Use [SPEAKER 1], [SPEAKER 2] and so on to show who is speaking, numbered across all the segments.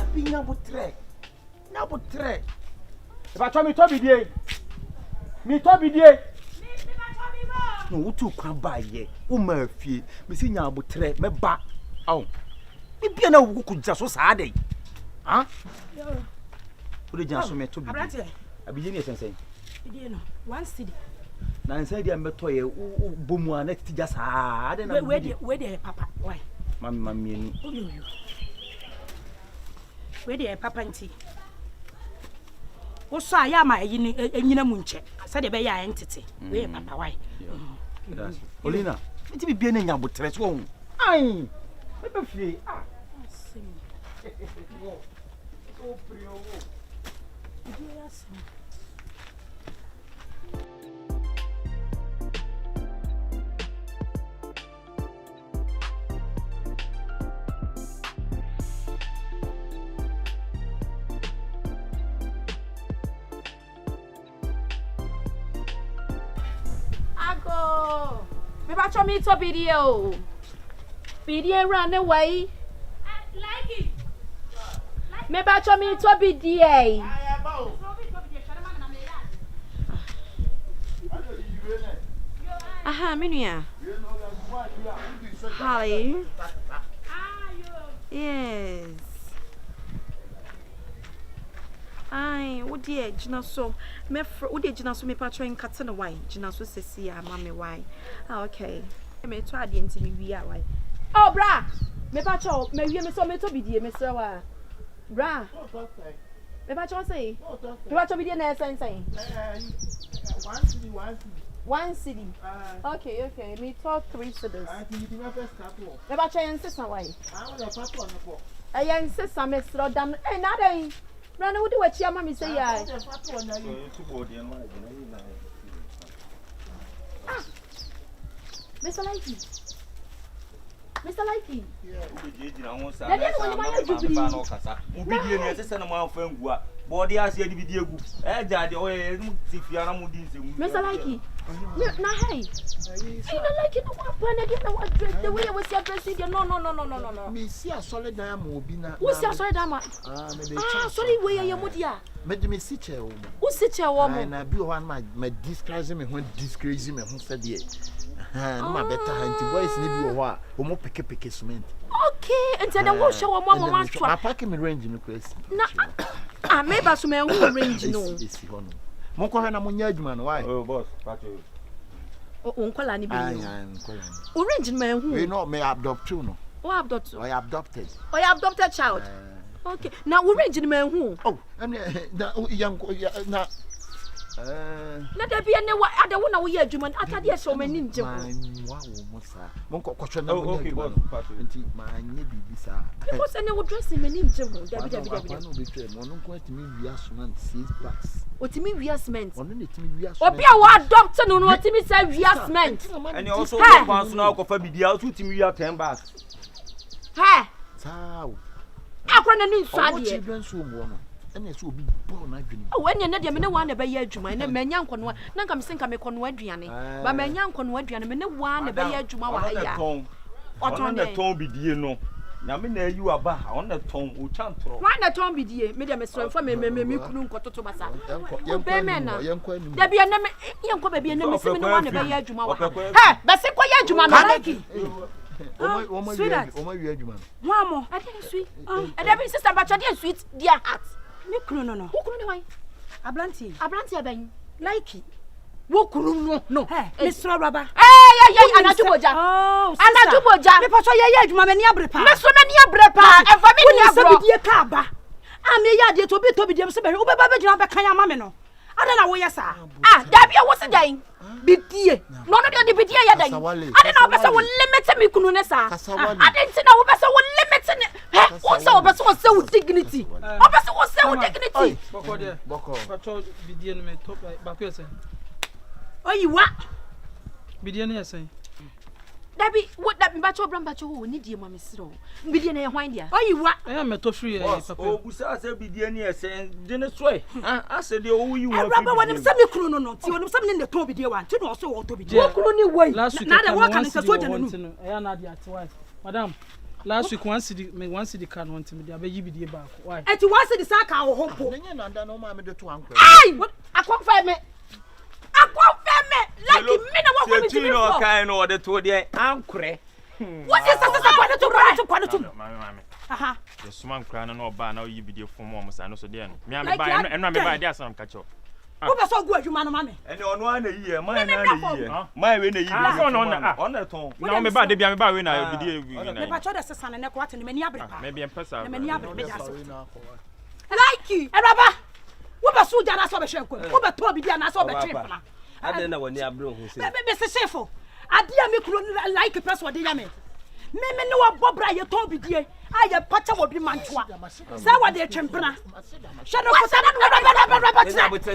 [SPEAKER 1] binya butre. Na butre. Ba cho mi to bidie. Mi to bidie. No wutu kwan ba ye. Wo ma afie. Me si nya butre me ba. Aw. Bibia na wo kugya so saa dey. Ha? Wo de jan so me to bidie. Abije ni sensen.
[SPEAKER 2] Bidie no. 1 cedi.
[SPEAKER 1] Na nsa dia meto ye bomu a na tija saa. Ade na
[SPEAKER 2] we dey papa. Why?
[SPEAKER 1] Mamma ni.
[SPEAKER 2] We dey papa nti. Wo so aya ma enyina mu nche. Sa de be ya entity. We papa why?
[SPEAKER 1] Olina, nti bibia na nya botre so wo. Ai. Me be fie. Ah. Wo. O prio wo.
[SPEAKER 2] Yes. Me ba cho me to video. Video run away. Like it. Me ba cho me to video. Aha, minua. Hi. Yes. Ai, wo die gina so me wo die gina so me patro en kate no why gina so sesi ya ma me why. Ah, okay. Me to ade nti me wi why. Oh bra, me patro me wi me so me to bidie me sra wa. Bra. Me patro say. Me patro bidie na sen. 1 cedi. Okay. Me talk 3 cedis. Me patro en sesa why. I insist on me sra dam. Eh na den. Run with what your mommy say. Mr. Likey. Mr. Likey. Body as you did you. Daddy, Mr. Likey. Nah, hey. I don't like it. The way I was your president. No.
[SPEAKER 1] Me see a solid diamond.
[SPEAKER 2] Who's your solid diamond? Sorry, where are you, Mudia?
[SPEAKER 1] Made me sit here.
[SPEAKER 2] Who sit here, woman?
[SPEAKER 1] And I be one my disgrace me when disgrace me who said it. No, better hand to boys need you a while. Or more pick cement.
[SPEAKER 2] Okay, and then I will show a woman once.
[SPEAKER 1] I pack him in range in the quest.
[SPEAKER 2] I may pass my own range. No.
[SPEAKER 1] Moko na munyadman why?
[SPEAKER 3] Oh boss,
[SPEAKER 2] Uncle Annie.
[SPEAKER 1] I am
[SPEAKER 2] Orange man who
[SPEAKER 1] we not may adopt you no.
[SPEAKER 2] Oh, adopted.
[SPEAKER 1] I adopted.
[SPEAKER 2] I adopted child. Okay. Now orange man who?
[SPEAKER 1] Oh, and young na
[SPEAKER 2] let there be any other one we are human after the so many ninja.
[SPEAKER 1] Wow, Mosa. Monko question no.
[SPEAKER 3] Okay, boss.
[SPEAKER 1] My nibby sir.
[SPEAKER 2] Because any would dress him in ninja. What me reasment? Or be our doctor no what me say reasment.
[SPEAKER 3] And you also want now go for video to me 10 bucks.
[SPEAKER 2] Ha!
[SPEAKER 1] Sao.
[SPEAKER 2] Akwa na ni nsade.
[SPEAKER 1] Children so mo. Ene so obi born adwene.
[SPEAKER 2] Oh, when you na de me ne wan na be ye adwuma na manya nkono na nka me senka me kono aduane. Ba manya nkono aduane me ne wan na be ye adwuma wa haya.
[SPEAKER 3] Oton na ton bidie no. Na me na ayu aba, on na ton o chantro.
[SPEAKER 2] Wan na ton bidie, me de me so for me kunu nkototo basa. Be me na. Da bia na me yenko ba bia na me se me ne wan na be ye adwuma wa. Ha, ba se ko ye adwuma me like.
[SPEAKER 1] Oma wi adwuma.
[SPEAKER 2] Wamo, I didn't sweet. And every sister but you sweet dear heart. Me kunu no. Who kunu why? Abranti aben. Like it. Wo kunu no. Hey, Mr. Rubber. Hey, Anajuboja. Oh, Anajuboja. Me paso ye adwuma me ni abrepa. Me so me ni abrepa. E fa me ni abro. Die ka ba. A me ya de to bi dem se be wo be ba be gina be kan ya ma me no. Ada na wo yesa. Da bia wo se dan. Bidie. No de bidie ya dan. Ada na wo be se wo limit me kunu ne sa. Ada nti na wo be se wo limit ne. What's up? What's with dignity? What's with dignity?
[SPEAKER 4] Boko. Patrol Bidian me top back here.
[SPEAKER 2] Oh, you what?
[SPEAKER 4] Bidian here say.
[SPEAKER 2] Dabi, what that me bacho bram bacho who need you, Mammy Sro. Bidian here, why, dear? Oh, you what?
[SPEAKER 4] I am a top free.
[SPEAKER 3] Oh, Busa said Bidian here saying, didn't sway. I said, oh, you
[SPEAKER 2] want to when some crew no, see when some in the Toby dear one, to also want to be. Last week, I was a soldier.
[SPEAKER 4] I am not yet wife. Madam. Last week once the can want me. I be you be back. Why?
[SPEAKER 2] And you want the sack our home.
[SPEAKER 1] No man do to uncle.
[SPEAKER 2] Hey, I confirm me. Like me no what going to be.
[SPEAKER 3] No kind order to the uncle.
[SPEAKER 2] What is that to run to
[SPEAKER 5] Mami.
[SPEAKER 2] Aha.
[SPEAKER 5] The small crown no ba na you video for mom so I know so there. Me am buy and me buy there some catch up.
[SPEAKER 2] Who be so good you man mami.
[SPEAKER 3] And on one a year, my way na year. On the tongue.
[SPEAKER 5] Now me buy dey me buy we na video.
[SPEAKER 2] Me pa cho the sesa na ko atene me ni abrepa.
[SPEAKER 5] Maybe em pesa.
[SPEAKER 2] Me ni abrepa da so. Like you. Eraba. Who be so jana so be hwe ko. Who be to bi dia na so be twe fana.
[SPEAKER 6] Ade na woni abro hu se.
[SPEAKER 2] Me se Shifo. Ade a me kuro like person de ya me. Me no abobra ye to bi die. Aye pacha wo bi mantoa. Say what dey twempena. Shadow ko say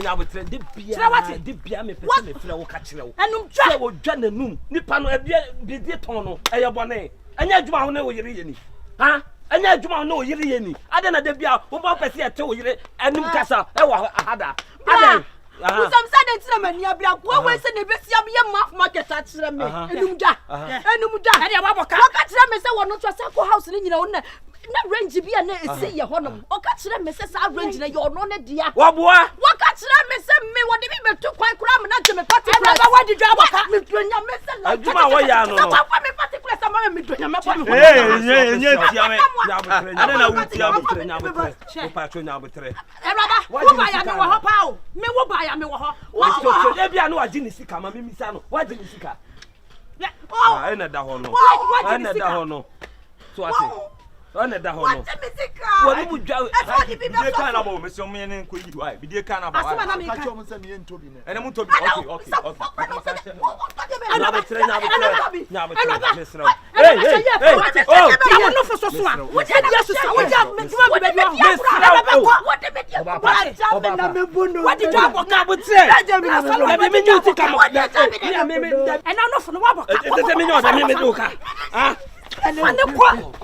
[SPEAKER 6] na botre de bia me pese me fira wo ka kire wo.
[SPEAKER 2] Enum
[SPEAKER 6] twa wo dwa nanum. Nipa no ebia bi die ton no eye bone. Anya adwuma ho na wo yire ye ni. Ha? Anya adwuma ho na wo yire ye ni. Ade na de bia wo ba pese ye te wo yire enum kasa e wo ahada. Ade
[SPEAKER 2] Usam said it's a man, Yabla, what was in the best Yabia market at Srame, and Umuda. And Yabaka, catch them as I want not to a circle house in your own. Not range be a say your honor, or catch them as I range in your non dear. What catch them as me what the people took quite cram and not to me party. What did you have with your message? I do my way. I don't know.
[SPEAKER 6] What be no agini sika ma me sika no what agini sika ah ena da ho no ena da ho no so ase ena da ho no what agini sika woni mu dwa
[SPEAKER 3] e kan na ba me so me ne ko yi wai bi de kan na ba ka cho mo se me en tobi ne ena mu tobi okay
[SPEAKER 6] na betre mesra
[SPEAKER 2] hey oh no for so so what dey yes so what dey me tuma be be what dey me what did you walk up with say me nyu sika mo and no for no wa
[SPEAKER 6] tete me nyu da me do ka ah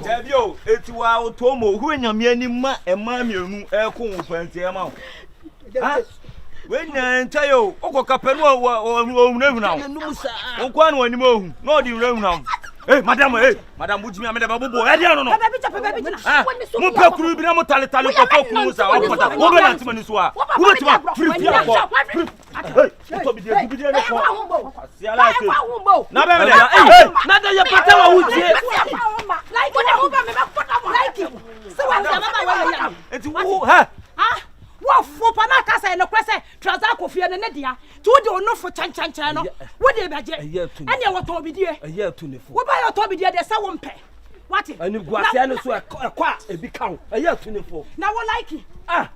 [SPEAKER 3] Javio, eti wa otomo hu enyame ani ma ema mienu e ko nfanti e ma wo. Ah. We nya ntayo, okoka penu ohunahuna wo. Nkwa na wani ma ohun, na odi hunahuna. Madam bujimi amede babubo. E dia no no. Ah. Mu pekuru bi na mu tale ko kunu sa wo pota. Wo be na ntimani so a. Wo betima free ko. Hey, to bi de ko. Asiala se. Na be me de.
[SPEAKER 6] Na de ye pata wa wutie.
[SPEAKER 2] Like what who be me pota mo like. So what the mama wa ya.
[SPEAKER 3] Enti wo ha.
[SPEAKER 2] Ah. Wo fo pa na kasa no kwese trouser kofie ne dia. Tu de ono fo chan no. Wo de beje. Ene wo to bi die.
[SPEAKER 6] Eye tu ne fo.
[SPEAKER 2] Wo ba yo to bi die de se wo mpe. What?
[SPEAKER 6] Ani guase no so ekwa ebi kan. Eye tu ne fo.
[SPEAKER 2] Na wo like.
[SPEAKER 6] Ah.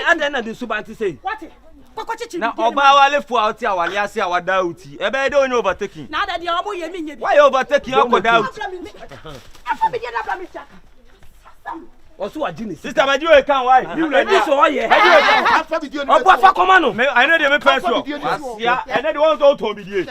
[SPEAKER 6] Ade na de subanti say.
[SPEAKER 2] What?
[SPEAKER 3] Na oba wale fu out ya wale ase awada uti. E be de onye overtaking.
[SPEAKER 2] Na da de obo ye mi nye bi.
[SPEAKER 3] Why overtaking akoda uti?
[SPEAKER 2] Afa bi de na bla mi cha.
[SPEAKER 6] Oso agini
[SPEAKER 3] Sister Madio e kan why?
[SPEAKER 6] You ready so ye.
[SPEAKER 1] Afa video no.
[SPEAKER 6] Obo afa koma no.
[SPEAKER 3] I know dey me fence you. Asia, and dey want to to be die.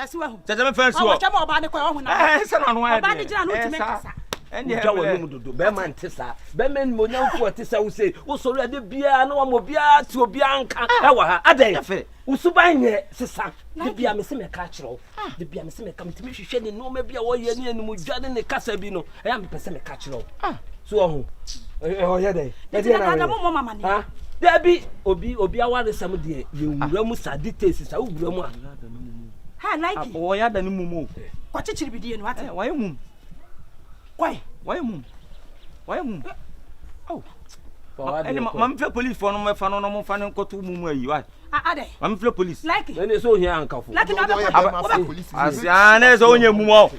[SPEAKER 3] Tete me fence you.
[SPEAKER 2] O cha mo oba ne ko ho na.
[SPEAKER 3] Se na no ya.
[SPEAKER 2] Oba ni jira no ti me kasa.
[SPEAKER 6] Ende ja wonu mudodo be man tesa. Be men mo nyamfo tesa wo say wo sori ade bia na wo mo bia ti obi anka. E wa ha adan. Usuban ye sesa. De bia me se me ka kiro. De bia me se me kam ti me hwehwe ne no ma bia wo ye ne animu dwane ne kasa bi no. E ya me pese me ka kiro. So ho. Oh yeah dey.
[SPEAKER 2] Na mo mama ni.
[SPEAKER 6] Ha? Debi obi aware sam de ye wura mu sadite sesa wo wura mu a.
[SPEAKER 2] Ha like.
[SPEAKER 3] O ya da ni mumu.
[SPEAKER 2] Kwa chichiri bi die no ate.
[SPEAKER 3] Why mum? Why mum? Oh. Any mam fe police for no me fa no mo fa no nkoto mumu ayi why?
[SPEAKER 2] Ade.
[SPEAKER 3] Mam fe police.
[SPEAKER 2] Like.
[SPEAKER 6] Ene so hia ankafo.
[SPEAKER 2] Like na be
[SPEAKER 1] police.
[SPEAKER 3] Asia na so onye mumu.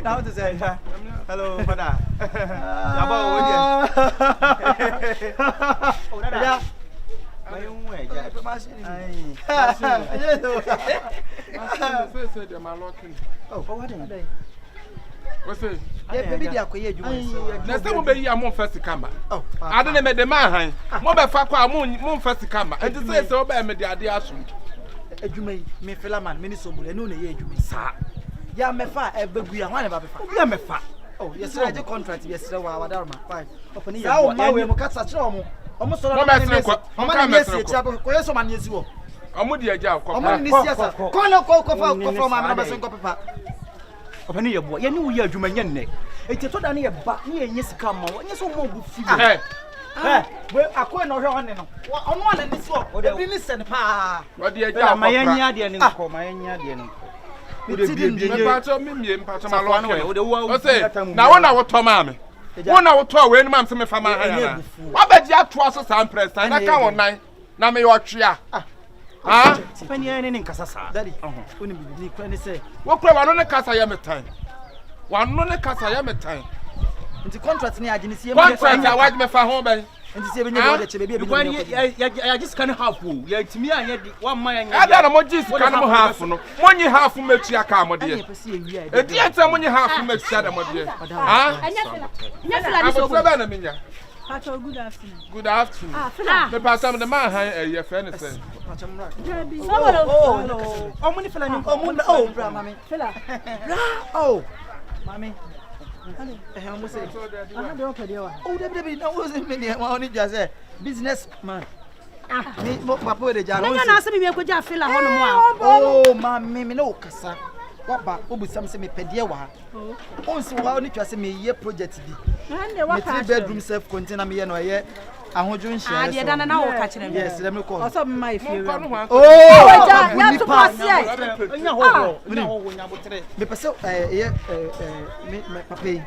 [SPEAKER 1] Now to say hello, Father.
[SPEAKER 7] Say they my locking.
[SPEAKER 1] Oh, what then?
[SPEAKER 7] What's it?
[SPEAKER 1] Yeah, baby, they are quiet.
[SPEAKER 7] Next time we be here, mon first camera.
[SPEAKER 1] Oh,
[SPEAKER 7] I don't make the man. Mo be fa kwa mon first camera. And to say so be me the idea asun.
[SPEAKER 1] Ejumai, me fella man, me ni Sobolo, no na ye ejumai. Sa. Ya me fa e begua, ho na ba be fa. Ya me fa. Oh, yes, I get contract, yes, wa darma. Fine. Opani ya. Sa ma we mo kasa kire omo. Omo so na na nesi. Omo na nesi ti abo, ko yeso ma nesi wo.
[SPEAKER 7] Omo di aja ko.
[SPEAKER 1] Omo ni nesi asa. Ko no ko fa ma na so ko papa. Opani Yeboah, ye ni wo ye adwuma nya nne. Eti to da na ye ba, na ye nyesika ma wo. Nye so mo bu fi. We akoe no hwe one no. Ono ana ni so. Ebi ni sen pa.
[SPEAKER 7] What di aja ko.
[SPEAKER 1] Ma ye nya de ni ko, ma ye nya de ni.
[SPEAKER 7] Me pato me pato ma lo. O say, na wona wo to ma me. Wona wo to we ni mam se me fa ma ha na. Wa ba ji ato so sam president na ka won na me yo twea. Ah,
[SPEAKER 1] Pani ene ni nkasa sa. Daddy, oni bibi ni kwa ni say.
[SPEAKER 7] Wo kura wa no ne kasa ya metan. Wa no ne kasa ya metan.
[SPEAKER 1] Nti contract ni agini sie
[SPEAKER 7] Contract ya wa me fa ho ben.
[SPEAKER 1] Nti sie benye wo de che bebi
[SPEAKER 3] Kwani ya just can half wo. Ya timi anya di one man anya.
[SPEAKER 7] Ada na mo just kan mo half no. Monyi half metua ka mo de. E di enta monyi half metua da mo de. Ah?
[SPEAKER 2] Nya fela ni
[SPEAKER 7] so. Abo na menya.
[SPEAKER 2] Pacho, good afternoon.
[SPEAKER 7] Good afternoon. Me pass am the man han your friend say.
[SPEAKER 2] Sobolo.
[SPEAKER 1] Oh, omo ni fela ni oh, bra mami.
[SPEAKER 2] Fela.
[SPEAKER 1] Oh, mami. Omo say. Oh, Debbie, no was me ni wa oni just business man. Me papa we de ja no.
[SPEAKER 2] Nya na se me ko ja fela ho no mo a.
[SPEAKER 1] Oh, mami, me no kasa. Waba obusam se me pede wa. Onsi wa oni twa se me ye project bi. Me 3 bedroom self container me ye no ye ahojo nhia.
[SPEAKER 2] Ah, de dana na wo ka kire me.
[SPEAKER 1] Yes, let me call.
[SPEAKER 2] Oso me mai fie.
[SPEAKER 1] Oh,
[SPEAKER 2] ya to pass ye.
[SPEAKER 1] Nya ho nya botre. Me pese me papa yi.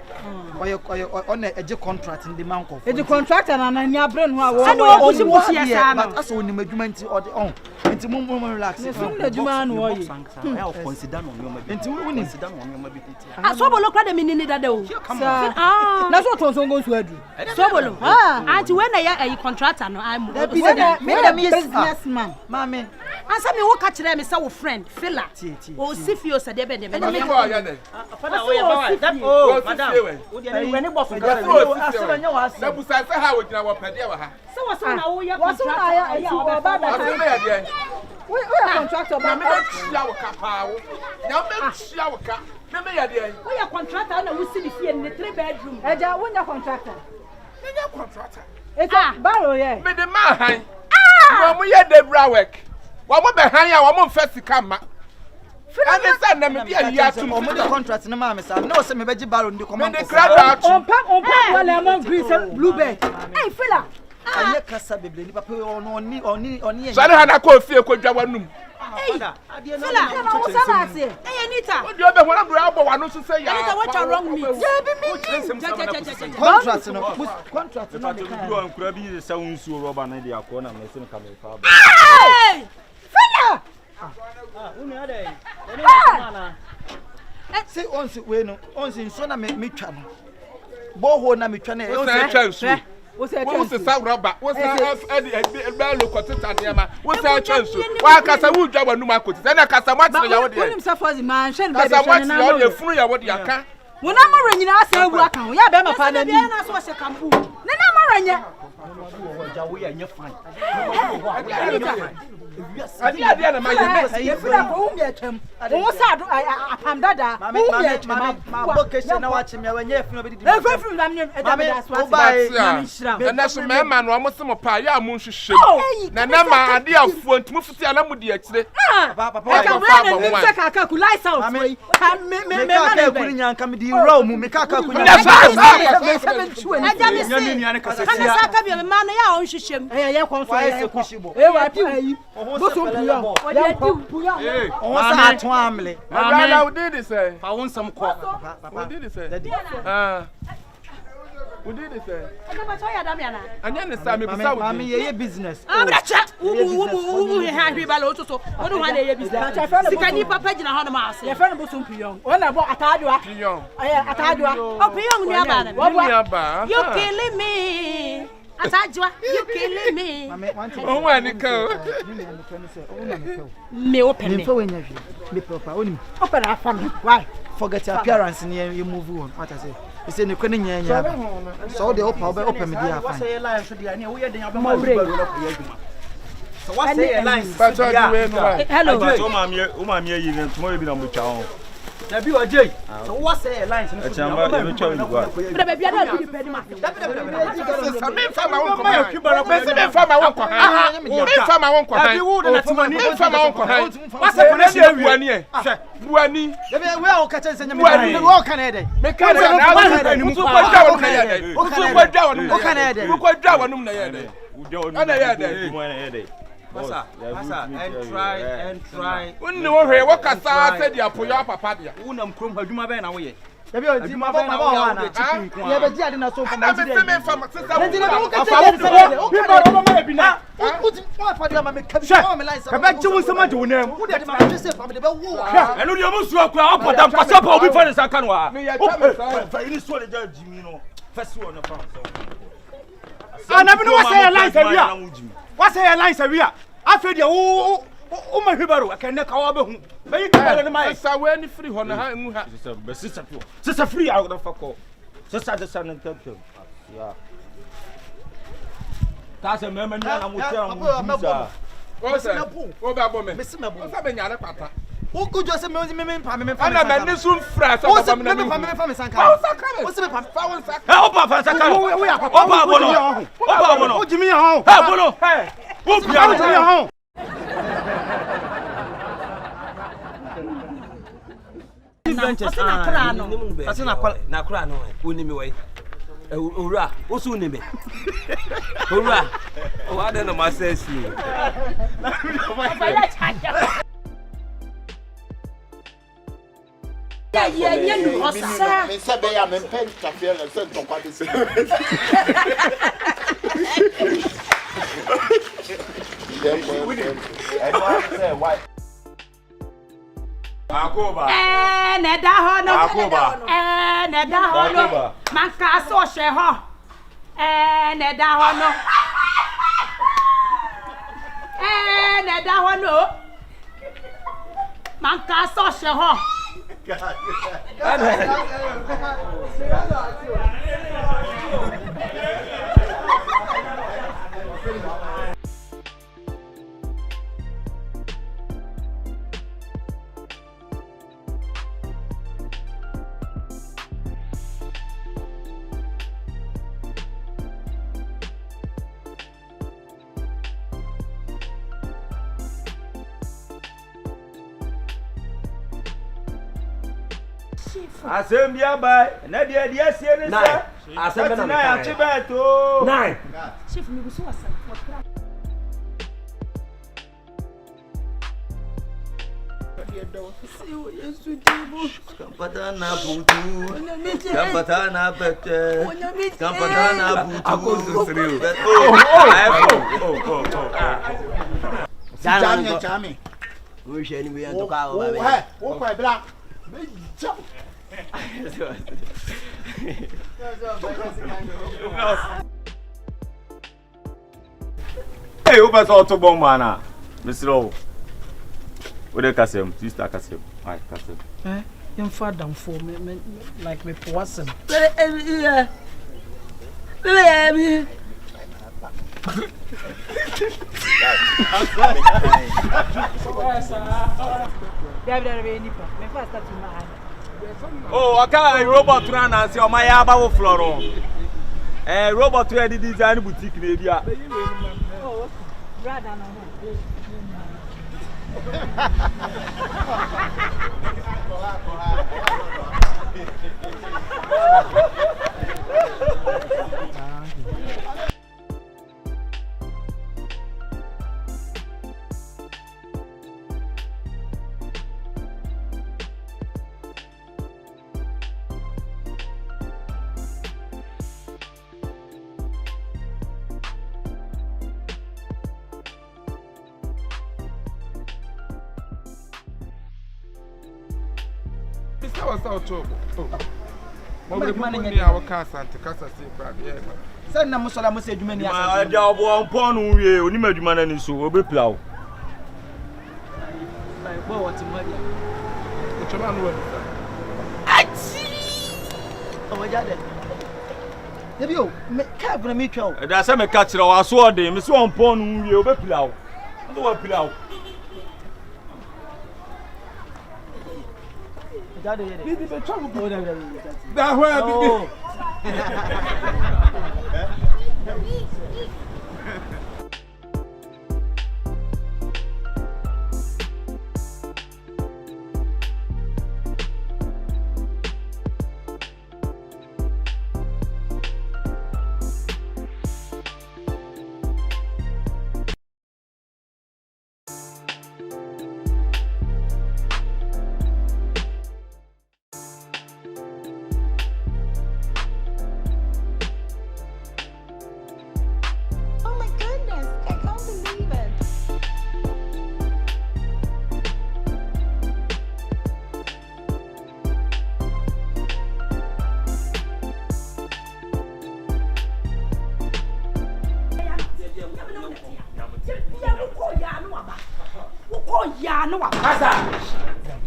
[SPEAKER 1] Oye on eje contract ndi manko.
[SPEAKER 2] Eje contractor na na nya brain ho a wo. Ani wo busi ya sa na.
[SPEAKER 1] Aso oni madwuma nti on. Nti mum relax.
[SPEAKER 2] Ne so na adwuma no wo ye.
[SPEAKER 3] Ya consider no nyoma bi.
[SPEAKER 1] Nti wo ni
[SPEAKER 3] Consider no nyoma bi tete.
[SPEAKER 2] Ah, Sobolo kra de minini dada o.
[SPEAKER 1] Ah.
[SPEAKER 2] Na so tonso ngo nsu adu. Sobolo. Ah, anti when na ya contractor no I'm me businessman.
[SPEAKER 1] Mami.
[SPEAKER 2] Ansa me wo ka kire me say wo friend Fela. O Sifio se de be de be.
[SPEAKER 3] Father we ba. Oh, madam. Wo de ni we ni boss nka.
[SPEAKER 1] Asema nya wa asema.
[SPEAKER 7] Na busa se ha wo gina wo pade wa ha.
[SPEAKER 2] So wo so na wo ya contractor ya o ba ba.
[SPEAKER 7] Asema ya de.
[SPEAKER 2] We contractor ba.
[SPEAKER 7] Me chia wo ka pa wo. Na me chia wo ka. Me ya de.
[SPEAKER 2] We ya contractor na wo si ni fie ni 3 bedroom. Eja wo nya contractor.
[SPEAKER 7] Me nya contractor.
[SPEAKER 2] Eta baro ye.
[SPEAKER 7] Me de man han. Wo mo ye de bra work. Wo mo be han ya wo mo mfa sika ma. Ani sa na me bia ya tum.
[SPEAKER 1] Omo de contract na ma me sa. No se me beji baro ndi command.
[SPEAKER 7] Me de crowd out.
[SPEAKER 2] On pa wala among green bluebird. Hey Fela.
[SPEAKER 1] Aye kasa beble ni papa oni.
[SPEAKER 7] Sare ha na ko fie ko dwa wanum.
[SPEAKER 2] Fela, na wo sana ase. Hey Anita.
[SPEAKER 7] O de obe hona bro abo wanu so say ya.
[SPEAKER 2] Anita, what wrong me?
[SPEAKER 1] Contract no. Contract no.
[SPEAKER 3] Bro ankura bi se unsu roba na dia ko na me se ka me fa.
[SPEAKER 2] Hey! Fela!
[SPEAKER 3] Unu ade.
[SPEAKER 1] Say once we no, once nso na me twa no. Boho na me twa na.
[SPEAKER 7] O say chansu. Wo se sa roba, wo se e ba lo kwotita ne ma. Wo se chansu. Wa kasa wu dwa wanum akoti. Se na kasa mwati ya wo de.
[SPEAKER 2] Wonim sa fazi man hwe be
[SPEAKER 7] Kasa mwati ya wo de funu ya wo de aka.
[SPEAKER 2] Wona mara nyina asa ewu aka ho. Ya be ma pa na ni. Na so se kampu. Ne na mara nya.
[SPEAKER 3] Wo ya nya fine.
[SPEAKER 7] Ade na ma ye.
[SPEAKER 2] Ye fira ko umi atwam. Wo sa do apam dada. Umi atwam.
[SPEAKER 1] Ma location na wa chim ya wenye funu obedi.
[SPEAKER 2] E fa firi na me e da me da so
[SPEAKER 7] ase. Na so me ma no mo se mo pa ya mo nhwehwem. Na na ma ade afuo ntimu futi ala mu di akire.
[SPEAKER 1] Papa
[SPEAKER 2] wa ka me se ka ka ku light out. Ka me ma
[SPEAKER 1] na kuri nyanka me di raw mu me ka ka ku
[SPEAKER 7] nyanka.
[SPEAKER 2] Aja me se. Kana sa ka bi me ma na ya on hwehwem.
[SPEAKER 1] Ye konso ye kushibo.
[SPEAKER 2] E wa pi ayi. Boso puyo. Ya puyo.
[SPEAKER 1] On sa aton amle.
[SPEAKER 7] Mama, we did it say.
[SPEAKER 3] Fa won sam ko.
[SPEAKER 7] We did it say. We did it say.
[SPEAKER 2] Ega ba so ya da me ana.
[SPEAKER 7] Anya ne sa me bisa we.
[SPEAKER 1] Mami ye business.
[SPEAKER 2] Abracha. Umu he ha hwe ba lo soso. Wonu ha na ye business. Sikani papa gina ho no ma ase. Ye fa no boso puyo. Ona bo atadwa.
[SPEAKER 7] Piyon.
[SPEAKER 2] Atadwa. O puyo ni aba na.
[SPEAKER 7] Ni aba.
[SPEAKER 2] You killing me. Atajwa, you killing me.
[SPEAKER 7] Oh, when you go.
[SPEAKER 2] Me open me.
[SPEAKER 1] Me papa, only
[SPEAKER 2] Open our family. Why?
[SPEAKER 1] forget your appearance and you move on. What I say? You say you couldn't hear. So the open me there.
[SPEAKER 3] What's a line for the idea? We are the so what's a line?
[SPEAKER 2] Hello.
[SPEAKER 3] Umami, you didn't tomorrow be on the town. Nabi or Jay. So what's a line? But
[SPEAKER 2] baby, I don't need penny.
[SPEAKER 3] Masa, and try.
[SPEAKER 7] When you hear what Kasawale said, you are for your papa.
[SPEAKER 3] Unam Krum Hajuma Ben away.
[SPEAKER 1] What's a line, Savia? I feel you. Oh, my Hibaro, I can never go home. May you come my son free on sister free out of a call. Sister the son and temple. Yeah. That's a moment. I'm with you. What's a pool? What about me? Miss Mabon? Who could just amuse me? I'm a soon fresh. What's the family? What's the family? Help us! We are oh, Jimmy, home. Hey, we'll be out of your home.
[SPEAKER 6] Ura, what's your name? Ura, what did I say?
[SPEAKER 3] Akoba.
[SPEAKER 2] Nedahono. Manka so sheho. Nedahono. Nedahono. Manka so sheho.
[SPEAKER 3] Assembly by Nadia, yes, yes, Assembly. Nine.
[SPEAKER 2] Chief, me was so
[SPEAKER 3] Kampatana butu, Kampatana bete, Kampatana butu.
[SPEAKER 1] Jammy.
[SPEAKER 6] We shall be able to go.
[SPEAKER 1] Black.
[SPEAKER 3] Hey, who was also born, man? Mr. O. What the Kasem? Sister Kasem. Hi, Kasem.
[SPEAKER 4] Your father for me, like me poison.
[SPEAKER 3] Oh, I can't robot run and see my yaba floor. Robot ready design boutique media.
[SPEAKER 2] Oh, rather no.
[SPEAKER 7] Mobile our casa and casa say,
[SPEAKER 1] Send them so I must say, you many
[SPEAKER 3] I doubt one pon we only made you man and so be plow.
[SPEAKER 4] What's in my
[SPEAKER 7] Which man was
[SPEAKER 1] oh my God. You can't bring me cow.
[SPEAKER 3] That's a catch our sword, Miss One pon we be plow. No plow.
[SPEAKER 7] that way?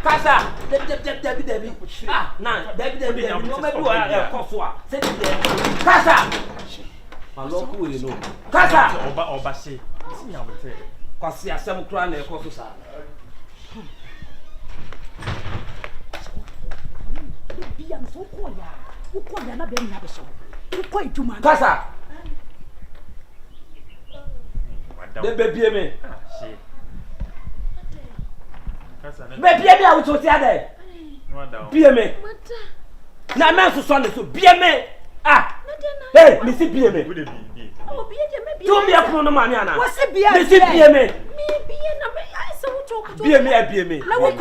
[SPEAKER 6] Kasa, Debbie. Ah, nah, Debbie. No matter what I call say Kasa. My local, you know. Kasa.
[SPEAKER 5] Oba say. See how we say.
[SPEAKER 6] Kwasi asem kura na ekoso sa.
[SPEAKER 2] Bia so ko ya. Uko ya na be nya be so. Uko ejuma.
[SPEAKER 6] Kasa. De bebie me.
[SPEAKER 5] Shit.
[SPEAKER 6] Bebie me a wuto ti ade. Bie me. Na me so ne so bie me. Ah. Hey, me si bie me.
[SPEAKER 2] Oh, bie de me bie.
[SPEAKER 6] Tu me apro no ma me ana.
[SPEAKER 2] What's bie?
[SPEAKER 6] Me si bie me.
[SPEAKER 2] Me bie na me ai se wuto.
[SPEAKER 6] Bie me a bie me.
[SPEAKER 2] Na wo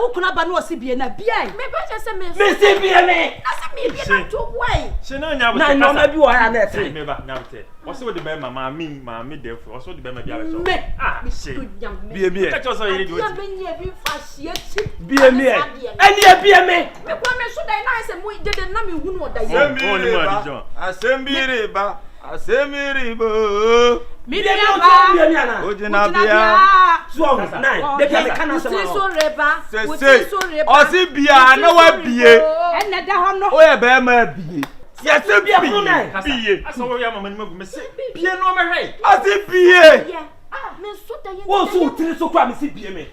[SPEAKER 2] kuna ba no si bie na bie. Me ba je se me.
[SPEAKER 6] Me si bie me.
[SPEAKER 2] Na se me bie na to why.
[SPEAKER 5] She no nya
[SPEAKER 6] Na no ma bi wo ha na e.
[SPEAKER 5] Me ba nya bete. What's with the be mama me therefore. What's with the be bia be so.
[SPEAKER 2] Me.
[SPEAKER 5] Ah, shit.
[SPEAKER 6] Bie me.
[SPEAKER 5] Catch us here do it.
[SPEAKER 2] Ya be nya bi fa hie chi.
[SPEAKER 6] Bie me. Eni e bie me.
[SPEAKER 2] Me kwa me so dai na se mu de na me hunu oda ye.
[SPEAKER 3] Asembiriba.
[SPEAKER 2] Miriam ba.
[SPEAKER 3] Ojina bia.
[SPEAKER 6] So nine. De be kana se
[SPEAKER 2] ma. So reba.
[SPEAKER 3] Say. Osi bia na wa bie.
[SPEAKER 2] Enne da ho no.
[SPEAKER 3] O ye be ma bie.
[SPEAKER 6] Yes, bia pro nine.
[SPEAKER 5] Bie. Aso wo ya mama ni magu me say. Bie no me hwe.
[SPEAKER 3] Osi bie.
[SPEAKER 2] Ah, me so da ye.
[SPEAKER 6] Wo so utiri so kwa me si bie me.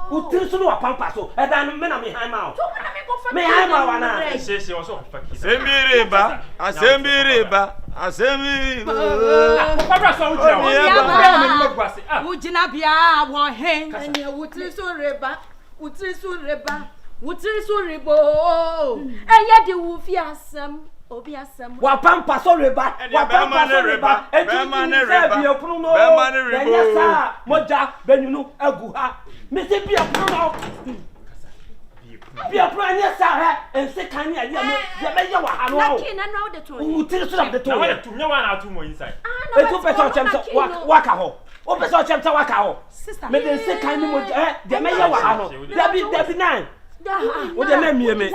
[SPEAKER 6] Utiri so no wa pampa so. E da no me na me han ma o.
[SPEAKER 2] So me na me go fa.
[SPEAKER 6] Me han ma wa na.
[SPEAKER 5] She also fuck.
[SPEAKER 3] Asembiriba.
[SPEAKER 5] Papa so wo
[SPEAKER 2] ujina bia wo hen. Ene utiri so reba. Utiri so rebo. Eye de wo fi asem. Obi asem.
[SPEAKER 6] Wa pampa so reba. Wa pampa so reba. E ti bi opunu no. Enya sa moja benunu agu ha. Me se bi opunu no. Bi opunu anya sa ha. Ense kan ya me ye wa ha no.
[SPEAKER 2] Lucky na no de to.
[SPEAKER 6] Utiri so de to.
[SPEAKER 5] Na wa to nya wa na to mo inside.
[SPEAKER 6] E to person chemsa waka ho. O person chemsa waka ho.
[SPEAKER 2] Sister.
[SPEAKER 6] Me de ense kan ni moja de me ye wa ha no. Debi nine. Wo de me mie me.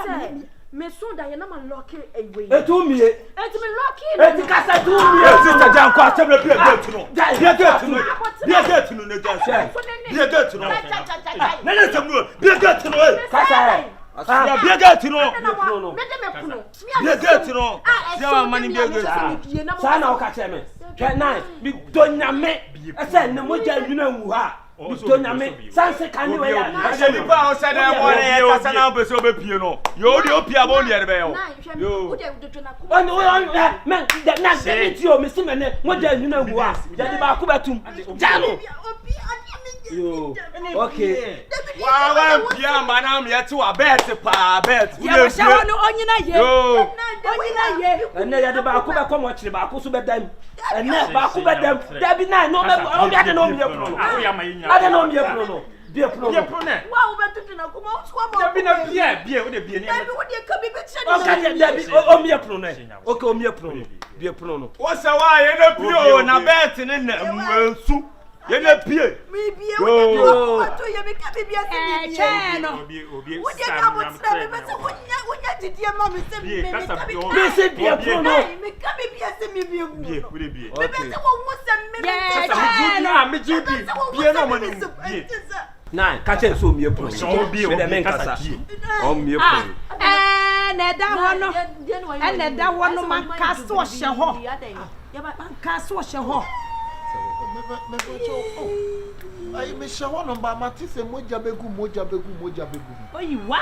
[SPEAKER 2] Me so da ye na ma lucky away.
[SPEAKER 6] Etu mie.
[SPEAKER 2] Eti me lucky.
[SPEAKER 6] Eti kasa tu mie.
[SPEAKER 3] Sister Jan kwa asem bia gate no. Bia gate no. Bia gate no ne Jan. Bia gate no. Na na sem no. Bia gate no.
[SPEAKER 6] Kasa
[SPEAKER 3] Ya bia gate no.
[SPEAKER 2] Me de me kuno.
[SPEAKER 3] Bia gate no. Ya wa mani bia gate.
[SPEAKER 6] Sa na o ka che me. Ke nine bi donyame. Ese ne moja nwuna nwu ha. Donyame sanse kan ni we ya.
[SPEAKER 3] Asheli pa o se na mo ne e kasa na be so be pie no. Yo de opia bo ne be yo. Yo.
[SPEAKER 6] On men na de ti o me si me ne moja nwuna nwu ha. Ya di ba ku betum. Jalo. Yo. Okay.
[SPEAKER 3] Wa pia mana me yeti wa bet pa bet.
[SPEAKER 2] Ya sha wono onyina ye.
[SPEAKER 3] Yo.
[SPEAKER 2] Onyina ye.
[SPEAKER 6] Enne ya de ba ku be ko mo kire ba ku so be dam. Enne ba ku be dam. Dabi na no me o ya de no me pro no. Ade no me pro no. Bie pro no.
[SPEAKER 2] Wa wo betutu na kuma o so mo.
[SPEAKER 5] Dabi na bie wo de bie ni.
[SPEAKER 2] Dabi wo de ka bi be che
[SPEAKER 6] O ka dabi o me pro no. Okay o me pro no. Bie pro no.
[SPEAKER 3] Wo se wa ye na pio na bet ne na nsu. Ye na pie.
[SPEAKER 2] Mi bie wo de to ye me ka bi bia se mi bie.
[SPEAKER 5] Obi
[SPEAKER 2] wo de ka bo tsira me be se wo nya di die ma me se me
[SPEAKER 5] kasa bi o
[SPEAKER 6] Me se bia pro no.
[SPEAKER 2] me ka me bia se me bia mu
[SPEAKER 5] bie we bie
[SPEAKER 2] me be se wo wo se me
[SPEAKER 5] me judi bie no mo ni bie
[SPEAKER 6] Na ka che so mie pro.
[SPEAKER 5] so bie o
[SPEAKER 6] me
[SPEAKER 5] kasa
[SPEAKER 6] kasa. O mie pro.
[SPEAKER 2] na da ho no na da ho no man ka so hye ho man ka so hye ho
[SPEAKER 1] Ai me shawo no ba matise moja begu
[SPEAKER 2] oyiwa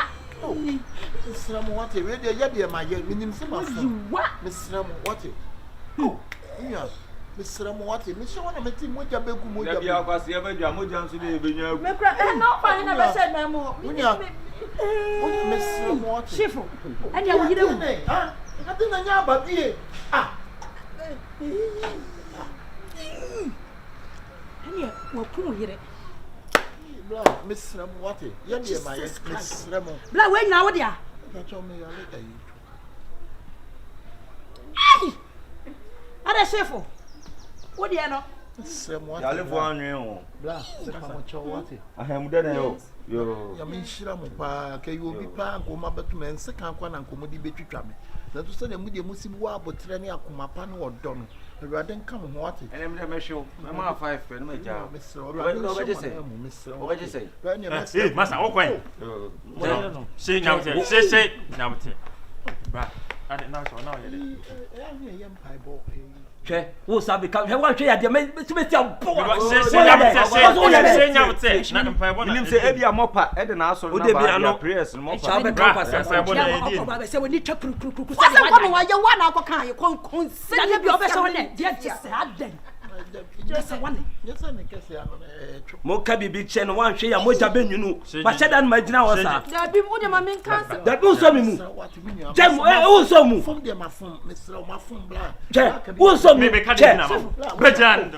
[SPEAKER 1] Misramu wate we de ye de ma ye minim se ma fo Misramu wate oh iya Misramu wate me shawo na meti moja begu
[SPEAKER 3] Ya bia kwase ya badwa moja nso de ebenya agu
[SPEAKER 2] me kra na fa na be se na mo
[SPEAKER 1] unya Misramu wate
[SPEAKER 2] Shifo ene ya wuyire wu
[SPEAKER 1] ah ade na nya ababie ah
[SPEAKER 2] ene wa ku yire
[SPEAKER 1] bla Misramu wate ye de ma ye Misramu
[SPEAKER 2] bla we nyina wo dia
[SPEAKER 1] ka cho me ya le dai
[SPEAKER 2] ada Shifo wo dia no
[SPEAKER 1] Misramu wate
[SPEAKER 3] ya le fo anwe o
[SPEAKER 1] bla ka mo cho wate
[SPEAKER 3] ahem de na yo
[SPEAKER 1] ya me nshira mo pa ka yo bi pa nkoma betu me nse kan kwa na nkomo di betwitwa me na to se na mu de musibi wa abotre ne akoma pa ne odo no awurade nka mo ho wate
[SPEAKER 3] ene me de me hwe ma 5 pe no ma ja o beje sei
[SPEAKER 5] eh masa o kwen se nyawote bra ade na so na o yede
[SPEAKER 1] ya mpai bo
[SPEAKER 6] Hwe wo sabe ka hwe wan hwe ya de me ti ampo
[SPEAKER 5] se nyawote na mpa bo na
[SPEAKER 3] nim se ebia mopa e de na aso na ba prayers no mopa
[SPEAKER 6] cha be ka pasa
[SPEAKER 5] mpa bo na yedi
[SPEAKER 2] ba be se woni twa kru se wa no wa ye wa na akokan ye kon se na bi obe se woni dia se aden just one
[SPEAKER 1] yes na kese ano
[SPEAKER 6] mo ka bibi che no wan hwe ya moja benwunu ba che dan ma gina wo sa
[SPEAKER 2] da bi mu de ma men kansa
[SPEAKER 6] da bi so mi mu je mu wo so mu
[SPEAKER 1] fom de ma fom mesra ma fom bla
[SPEAKER 6] je wo so mu
[SPEAKER 5] me ka de na bejan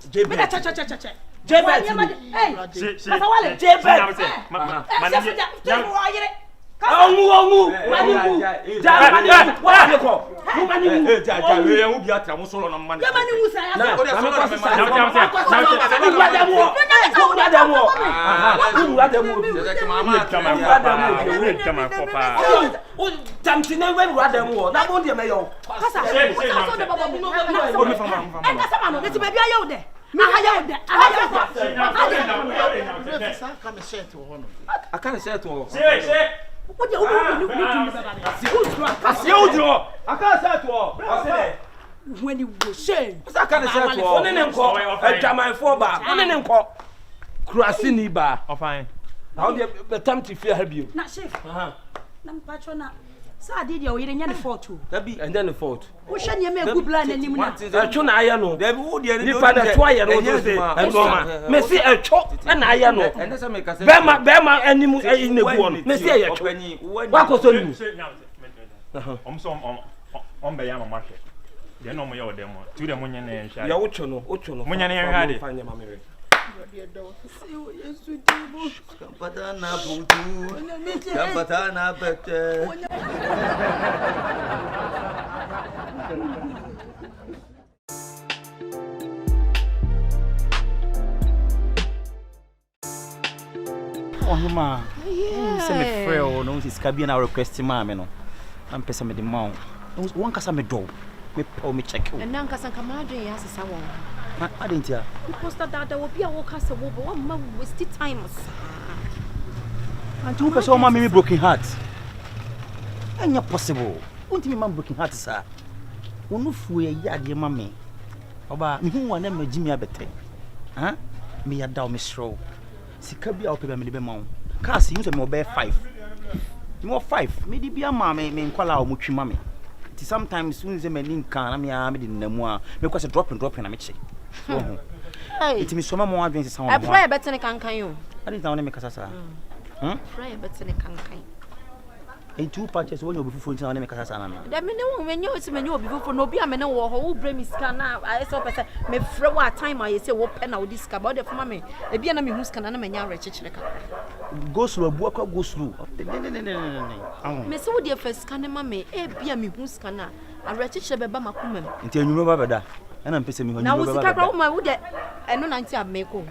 [SPEAKER 6] je
[SPEAKER 2] me
[SPEAKER 6] be
[SPEAKER 2] cha
[SPEAKER 6] je be
[SPEAKER 2] hey
[SPEAKER 5] Kasawale
[SPEAKER 6] je be
[SPEAKER 2] je mo ayire
[SPEAKER 6] Ongu mani ja mani wa ne ko mu mani
[SPEAKER 3] ja we hu bi atra mo solo na mani
[SPEAKER 2] ya mani musa ya
[SPEAKER 6] na
[SPEAKER 3] o de solo na me
[SPEAKER 6] na
[SPEAKER 2] What when you go shame.
[SPEAKER 6] I can't say to one and call a German for bar, one and call Crasini bar.
[SPEAKER 5] Oh, fine.
[SPEAKER 6] How the time to fear have you?
[SPEAKER 2] Not safe. Nam patrona. Sa did you in any fault too?
[SPEAKER 6] And then the fault.
[SPEAKER 2] What should you make good plan and you
[SPEAKER 6] Chuna Ayano? There would be a 2 year old and Roma. May see a chop and Ayano. And that's a make us Bema animal in the one. May see a penny. What was on you?
[SPEAKER 5] On Bayama market. They know me over them. To the Munyan and Shah.
[SPEAKER 6] Ochono,
[SPEAKER 5] Munyan and Hardy.
[SPEAKER 3] Patana butu, patana bete.
[SPEAKER 1] Oh ma, se me frɛ no si ska bi na request ma me no. Am pesa me de ma. Won kasa me do. Me pa me check.
[SPEAKER 2] And nan kasa kama adwen ya sesa won.
[SPEAKER 1] I didn't hear.
[SPEAKER 2] Because that will be a walk as a woman, one man waste time.
[SPEAKER 1] And 2 person ma me broken heart. Anya possible. Won't me man broken heart sir. Wonu fu ye ya de ma me. Oba me hu wana ma jimi abete. Ha? Me ya da o me shro. Sika bia o pe me de be ma wo. Ka se hu se me obe 5. Me 5. Me di bia ma me nkwala o mutwi ma me. Sometimes soon as me ninka na me a me de namu a me kwase dropping na me che. Hey, it me so ma mo adwen se sound.
[SPEAKER 2] I pray better ne kankan you.
[SPEAKER 1] I didn't know me kasa sa.
[SPEAKER 2] Pray better ne kankan.
[SPEAKER 1] In 2 patches when you be fufu na me kasa sa na me.
[SPEAKER 2] Da me ne wo me nyo se me nyo obi fufu no obi a me ne wo ho wo bre mi sika na I so person me frɛ wa time a ye se wo pɛ na wo di sika ba o de fama me e bia na me hu sika na me nya rechichire ka.
[SPEAKER 1] Go slow abu akwa go slow.
[SPEAKER 2] Me se wo de first sika ne ma me e bia me hu sika na a rechichire be ba makomam.
[SPEAKER 1] Nti anwuma ba beda. Na mpese me ho
[SPEAKER 2] na wo sika kra wo ma wo de eno na nti a me ko.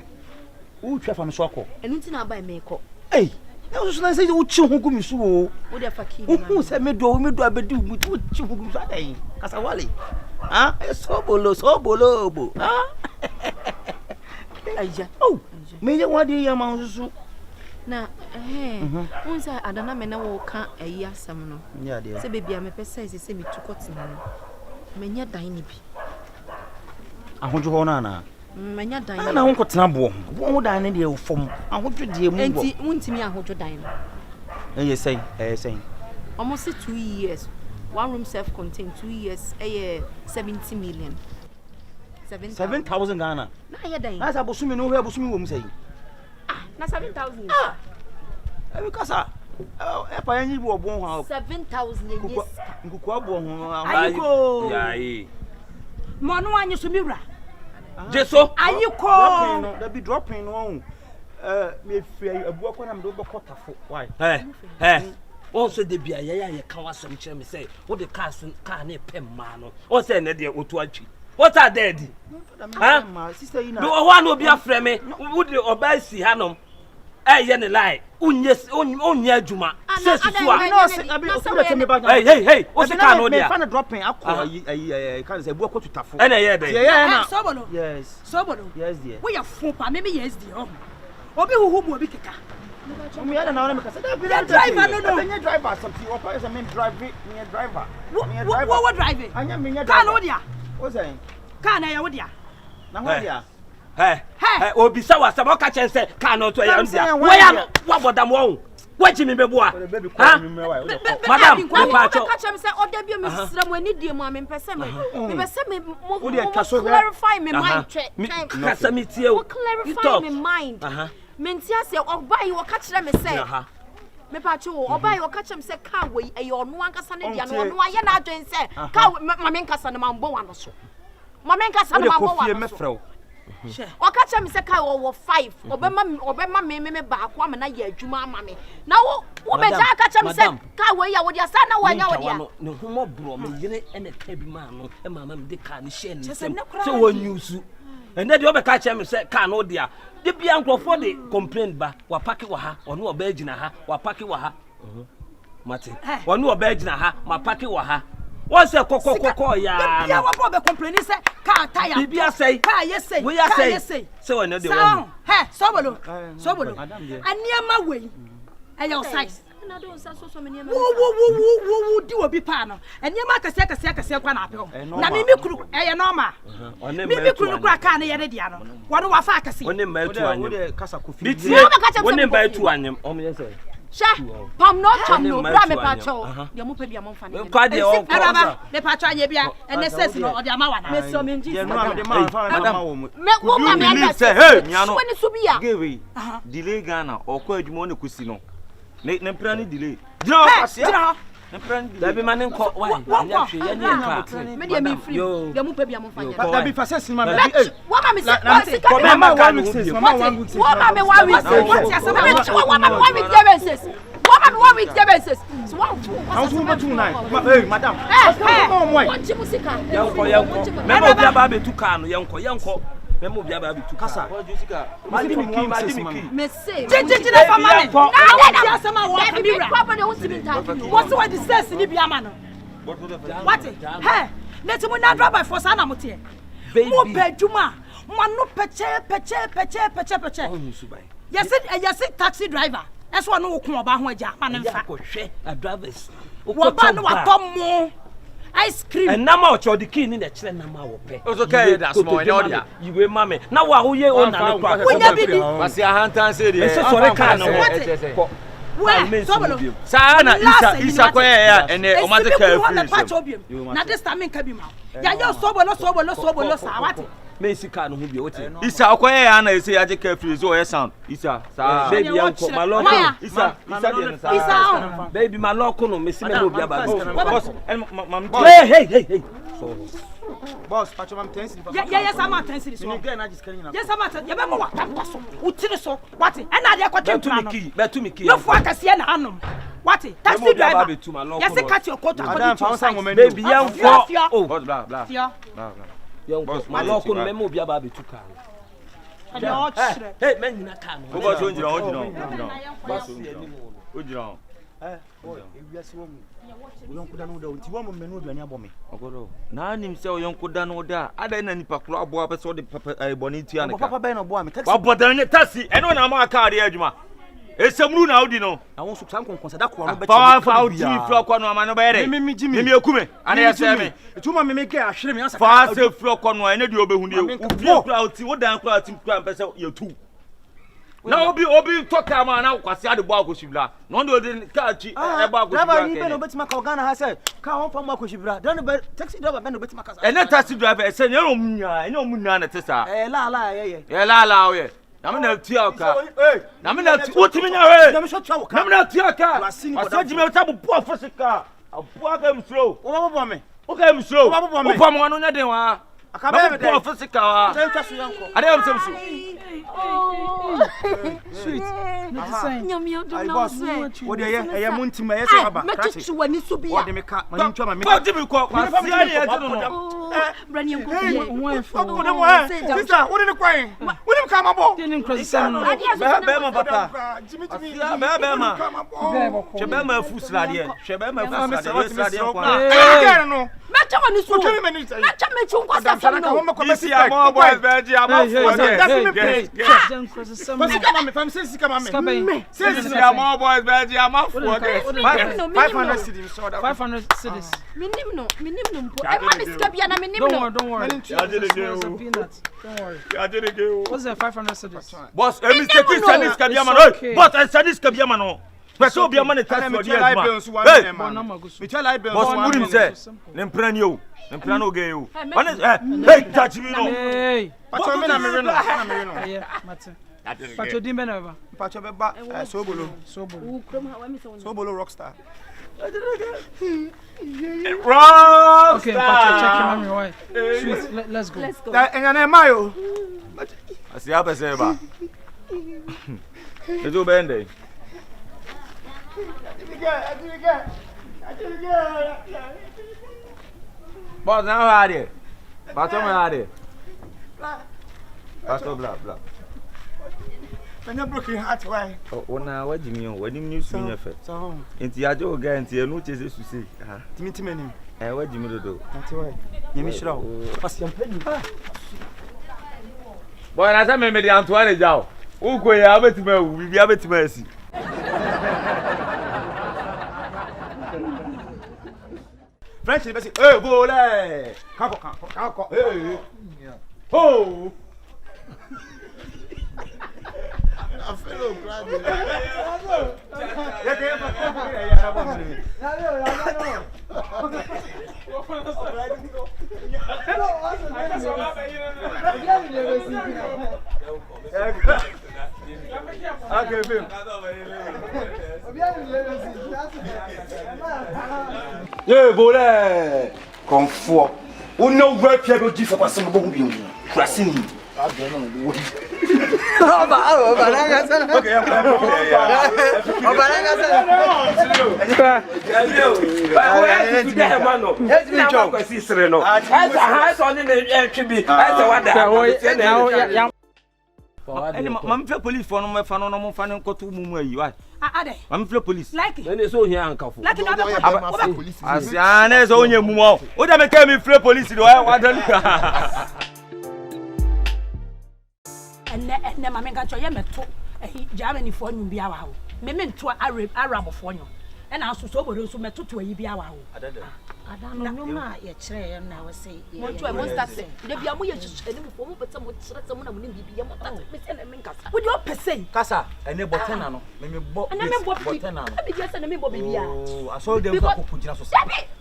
[SPEAKER 1] Wo twa fa me so akọ.
[SPEAKER 2] Eno nti na ba me ko.
[SPEAKER 1] Hey. I was not saying, "What you who me so?"
[SPEAKER 2] What the fuck?
[SPEAKER 1] Who said me do abedi with what you who say? Kasawale. Ah, Sobolo. Ah.
[SPEAKER 2] Aja.
[SPEAKER 1] Oh, me you want the amount so.
[SPEAKER 2] Na won say adana me na wo ka ayi asem no.
[SPEAKER 1] Yeah, dear.
[SPEAKER 2] Say baby am pese say me tu kotina no. Menya dan ni bi.
[SPEAKER 1] Ahonjo ho na.
[SPEAKER 2] Menya dan.
[SPEAKER 1] Na ho kotena bo. Wo dan ne de fom. Ahonjo de mu bo.
[SPEAKER 2] Enti wuntimi ahonjo dan no.
[SPEAKER 1] Yes, say.
[SPEAKER 2] Almost 2 years. One room self-contained 2 years. 70 million.
[SPEAKER 1] 7,000 Ghana.
[SPEAKER 2] Na ya dan.
[SPEAKER 1] Na sa bosumi no ho bosumi wo mu say.
[SPEAKER 2] Na 7,000.
[SPEAKER 1] Because e pa yanyi bo obon ho.
[SPEAKER 2] 7,000 yes.
[SPEAKER 1] Nkuku abo ho.
[SPEAKER 6] Ayiko. Yayi.
[SPEAKER 2] Mo no anyi so miwra.
[SPEAKER 6] Jeso.
[SPEAKER 2] Ayiko.
[SPEAKER 1] That be dropping no. Me free abu akwa na me do be kotafo. Why?
[SPEAKER 6] Also de bia ye ka wasam kire me say wo de car na pem ma no. O say na de otu atwi. What are dead?
[SPEAKER 1] Sister you
[SPEAKER 6] no one will be afraid me. Would the obey see hanom? Ye ne lie. Unye adwuma. Say suwa. Hey. O se ka no dia.
[SPEAKER 1] Me fan dropping akọ kan say bu akọ tutafo.
[SPEAKER 6] Na ye dey.
[SPEAKER 1] Yeah.
[SPEAKER 2] Sobolo.
[SPEAKER 1] Yes.
[SPEAKER 2] Sobolo.
[SPEAKER 1] Yes dear.
[SPEAKER 2] We are fun pa me yes dear. Obi huhu mu obi keka.
[SPEAKER 1] Me ada na me kasa.
[SPEAKER 2] The driver no.
[SPEAKER 1] Me driver something what is me drive me driver.
[SPEAKER 2] What driving?
[SPEAKER 1] Anya me driver.
[SPEAKER 2] Car no dia.
[SPEAKER 1] O say.
[SPEAKER 2] Car na ya wo dia.
[SPEAKER 1] Na ho dia.
[SPEAKER 6] Hey. Obi sa wa sama ka chen say car no to ya ndia. Wo ya wa bodam wo. Wa jimi beboa. Madam, me pa cho.
[SPEAKER 2] Ka chem say oda bi me sisira mo ani die mo am pese me. Me pese me mo clarify me mind.
[SPEAKER 6] Kasa me tie o.
[SPEAKER 2] Clarify me mind. Mentia say obai wo ka kire me say. Me pa cho obai wo ka chem say car we e yo no ankasa ne dia no no aye na adwen say car ma me nkasa ne mambo wa no so. Ma me nkasa ne mambo wa no so. Oka cha me se kai wo 5 obema me ba kwa me na ya adwuma ama me na wo be ja aka cha me se kai wo ya wo dia sa na wo nya wo dia
[SPEAKER 6] no humo bro me yire ene ka bi ma no e mama me de ka ne share ni sem se wo nyusu ene de obe ka cha me se ka no dia de bia nkrofo de complain ba wa pake wa ha ono oba agina ha wa pake wa ha mate ono oba agina ha ma pake wa ha wọ́n sẹ́ kọ́kọ́ ya.
[SPEAKER 2] Bí àwọn bọ̀ bẹ complain say car tire.
[SPEAKER 6] Bíbí àsẹ́yì.
[SPEAKER 2] Car yẹ́sẹ̀.
[SPEAKER 6] Wọ́n yẹ́sẹ̀. Ṣé wọ́n ní ọdẹ wọ́n mú?
[SPEAKER 2] Sobolo. Ẹni ẹ ma wẹ̀ ẹ yẹ ọ size. Wo di wo bi pa no. Ẹni ẹ ma kẹsẹ̀ kwa na apẹ. Na mímí kuru ẹ yẹ normal. Mímí kuru no kura car ne yẹ ne dia no. Wọ́n ní wà fà kẹsẹ̀.
[SPEAKER 6] Wọ́n ní mbà etu anyam.
[SPEAKER 1] Bí
[SPEAKER 6] tiẹ̀ wọ́n ní mbà etu anyam. Ọmọ yẹn sẹ́.
[SPEAKER 2] Sha, pam no cham no, bra me pa cho. Dia mo pe bia mo fa ne.
[SPEAKER 6] Kwa de o kwa.
[SPEAKER 2] Me pa cho anye bia, ene ses no, o dia ma wa na. Me so me nji.
[SPEAKER 1] Dia no am de ma fa na ma wo mu.
[SPEAKER 2] Me wo ma me anda
[SPEAKER 3] say, hey, miano.
[SPEAKER 2] Wani so bia.
[SPEAKER 3] Gewe. Delay Ghana, okwa adwuma ne kusi no. Ne mpra ne delay.
[SPEAKER 1] Dina asia.
[SPEAKER 3] Ne mpra ne delay.
[SPEAKER 6] Da bi ma ne nko why? Anya hwe ya nye ka.
[SPEAKER 2] Me dia me free. Dia mo pe bia mo fa nya.
[SPEAKER 1] Da bi fa ses ma me.
[SPEAKER 2] Wo ma me se.
[SPEAKER 6] Ko me ma ka no bi.
[SPEAKER 1] Mama 1 week.
[SPEAKER 2] Wo ma me 1 week. What ya se ma me wo ma me 1 week differences. What we differences? So what?
[SPEAKER 1] I was over 29. Hey, madam.
[SPEAKER 2] What you musika?
[SPEAKER 6] Yanko. Me mo bia ba be tu car no yanko. Me mo bia ba be tu kasa.
[SPEAKER 2] Me say.
[SPEAKER 6] Jinjin na fa mane.
[SPEAKER 2] Na na sama wo ka bi ra. Papa de won tibi nta. What so the sense ni bia ma no? What? Hey, let me na drive by force na mo tie. Mo beduma. Mo no peche. Yes, taxi driver. That's why no come about ho agya ma ne mfa.
[SPEAKER 6] Hwe a drivers.
[SPEAKER 2] Wo ba no watom ice cream.
[SPEAKER 6] And nama o chodi key ni na kire nama wo pe.
[SPEAKER 3] O so kai that small in order.
[SPEAKER 6] You we mame. Na wo ho ye o na ne kwa.
[SPEAKER 2] Wo nya bibi.
[SPEAKER 3] Masi ahantan say dey.
[SPEAKER 6] Ese sore ka na
[SPEAKER 2] wo. We Sobolo.
[SPEAKER 3] Sa na isa ko ya ene o ma te ka free.
[SPEAKER 2] Na this time nka bi ma. Ya yo Sobolo sa wate.
[SPEAKER 6] Me sika no ho bi wote.
[SPEAKER 3] Isa okoye ya na ese ya je ka free so o sound. Isa sa.
[SPEAKER 6] Baby yanko maloko.
[SPEAKER 3] Isa dey na sa.
[SPEAKER 2] Isa.
[SPEAKER 6] Baby maloko no me si me no bi aba.
[SPEAKER 3] Boss, mam.
[SPEAKER 6] Hey. So.
[SPEAKER 1] Boss, patch mam 10 cedi.
[SPEAKER 2] Yes, I'm at 10 cedi.
[SPEAKER 1] You get na just carry na.
[SPEAKER 2] Yes, I'm at. You be mo wa so. Utiri so. What? E na dey kwatu tura no.
[SPEAKER 6] Betu mi ki.
[SPEAKER 2] No fu akase na hanom. What? Taxi driver. Yes, catch your coat and
[SPEAKER 1] Madam, found some moment.
[SPEAKER 6] Baby yanko.
[SPEAKER 3] Oh, blah.
[SPEAKER 6] Yanko maloko no me mo bi aba betu ka. Hey, men na come.
[SPEAKER 3] Wo ba so njira, wo jira.
[SPEAKER 6] Ba so njira.
[SPEAKER 3] Wo jira.
[SPEAKER 1] Ewiase wo mu. Wo yonko da no da nti wo me no aduane abɔ me.
[SPEAKER 3] Ogodo. Na anim se wo yonko da no da. Ada na nipa kro abo abe so de boni tua ne ka.
[SPEAKER 1] Papa bɛn no bo am taxi.
[SPEAKER 3] Wa bodan ne taxi. Eno na ma car de adwuma. Esemru na odi no.
[SPEAKER 1] Awon so san konkonsa da ko no bɛ
[SPEAKER 3] Pa fa o jimi fro ko no ama no bɛ de.
[SPEAKER 1] Me jimi.
[SPEAKER 3] Me ekume. Ana ya se me.
[SPEAKER 1] Etuma me ke ahwere me ansa.
[SPEAKER 3] Fa se fro ko no ene de obehu de. Wo kra oti wo dan kra oti kra mpese ye tu. Na obi toka ma na kwase ade bo akoshibra. No ndo de ka chi e bo akoshibra.
[SPEAKER 1] Driver ni be no betima ka Ghana ha say ka won fa mo akoshibra. Dan be taxi driver be no betima ka sa.
[SPEAKER 3] Ene taxi driver e say nyero munya, ene omunya na tesa.
[SPEAKER 1] La ye.
[SPEAKER 3] Ye la o ye. Na me na tia ka. Na me na utimi nya we.
[SPEAKER 1] Na me so twa wo ka.
[SPEAKER 3] Na me na tia ka. Asa jime ta bo afosika. Abu aka msro.
[SPEAKER 1] Wo bo me.
[SPEAKER 3] O ka msro.
[SPEAKER 1] Wo
[SPEAKER 3] pa mo anu nya den wa.
[SPEAKER 1] Akabe
[SPEAKER 3] bo afosika wa.
[SPEAKER 1] Twa so yanko.
[SPEAKER 3] Ade am semsu.
[SPEAKER 2] Sweet. Nyamia do na so.
[SPEAKER 1] Wo de ye muntima ye se aba.
[SPEAKER 2] Metutu wani so bia.
[SPEAKER 1] Wo de me ka mani ntwa ma me.
[SPEAKER 3] Ko ti mi ko. Kwasi ani e ti no.
[SPEAKER 2] Brani enko bia.
[SPEAKER 1] Wo de mo e. Sister, wo de ne kwan. Wo de me ka ma bo.
[SPEAKER 4] Didn't cross the no.
[SPEAKER 3] Be ma papa.
[SPEAKER 1] Jimi.
[SPEAKER 3] Be ma. Che be ma fusra de. Che be ma fusra de.
[SPEAKER 1] Again no.
[SPEAKER 2] Mecha wani so.
[SPEAKER 1] Wo me ni say.
[SPEAKER 2] Mecha mechu nkwasa fam no.
[SPEAKER 3] This year more boys be am more boys be am
[SPEAKER 1] 500 cedis so that
[SPEAKER 4] 500 cedis.
[SPEAKER 2] Minim no mpo. E ma sika bia na minim no.
[SPEAKER 4] Don't worry. Peanuts. Don't worry. What's that 500 cedis?
[SPEAKER 3] Boss, e mistake Chinese ka bia ma no. Boss, Chinese ka bia ma no. Pese obi ama ne tax for there ma. Hey, boss, mudim say, nemprani o. Nemprani o ge o. Hey, touch me no.
[SPEAKER 4] Hey.
[SPEAKER 1] Pacho me na me no.
[SPEAKER 4] Yeah, Martin. Pacho dimbe na ba.
[SPEAKER 1] Pacho be ba Sobolo. Sobolo rockstar.
[SPEAKER 3] Rockstar.
[SPEAKER 4] Okay, Pacho check him mommy why. Sweet, let's go.
[SPEAKER 1] Engane mayo.
[SPEAKER 3] Asi abese ba. Ezo bende. Boss, now how are you? Pacho me how are Pacho blah.
[SPEAKER 1] Anya broken heart why?
[SPEAKER 3] Oh na wajimi o, wani news mi yefe.
[SPEAKER 1] So,
[SPEAKER 3] Enti ajo ga enti enu chese susi. Ah,
[SPEAKER 1] timi nim.
[SPEAKER 3] wajimi dodo.
[SPEAKER 1] Ati why? Yemi shira o. Pass yam pedi.
[SPEAKER 3] Boy, na say me de Antoine jao. Ugo ya abetima wu, bibi abetima asi.
[SPEAKER 1] French be say, "Eh, bole." Kako. Eh. Oh. I feel glad. Yeah, bole. Confort. O no work here go give for some bon bi. Krasini.
[SPEAKER 3] Mam feel police for no me fa no mo fa no nkoto mumu ayi wa.
[SPEAKER 2] Ade.
[SPEAKER 3] Mam feel police.
[SPEAKER 2] Like.
[SPEAKER 6] Then so here ankafo.
[SPEAKER 2] Like no be
[SPEAKER 1] Police.
[SPEAKER 3] Asiane so onye mumu o. O da me ka me feel police do wa dan.
[SPEAKER 2] Enne ma me ga cho ye meto Germany fo nwum bia wa ho me nto Arab fo nwum e na so Sobolo so meto to ayi bia wa ho adano nyuma ye kire ye na we say mo to mo start de bia mo ye chichani mo mo beta mo kire se mo na mo ni bibia mo ta me se na me nkasa wo de o pese
[SPEAKER 1] Kasa ene botena no me botena no
[SPEAKER 2] abi dia se na me bo bibia
[SPEAKER 1] oh aso dem fa kokugina so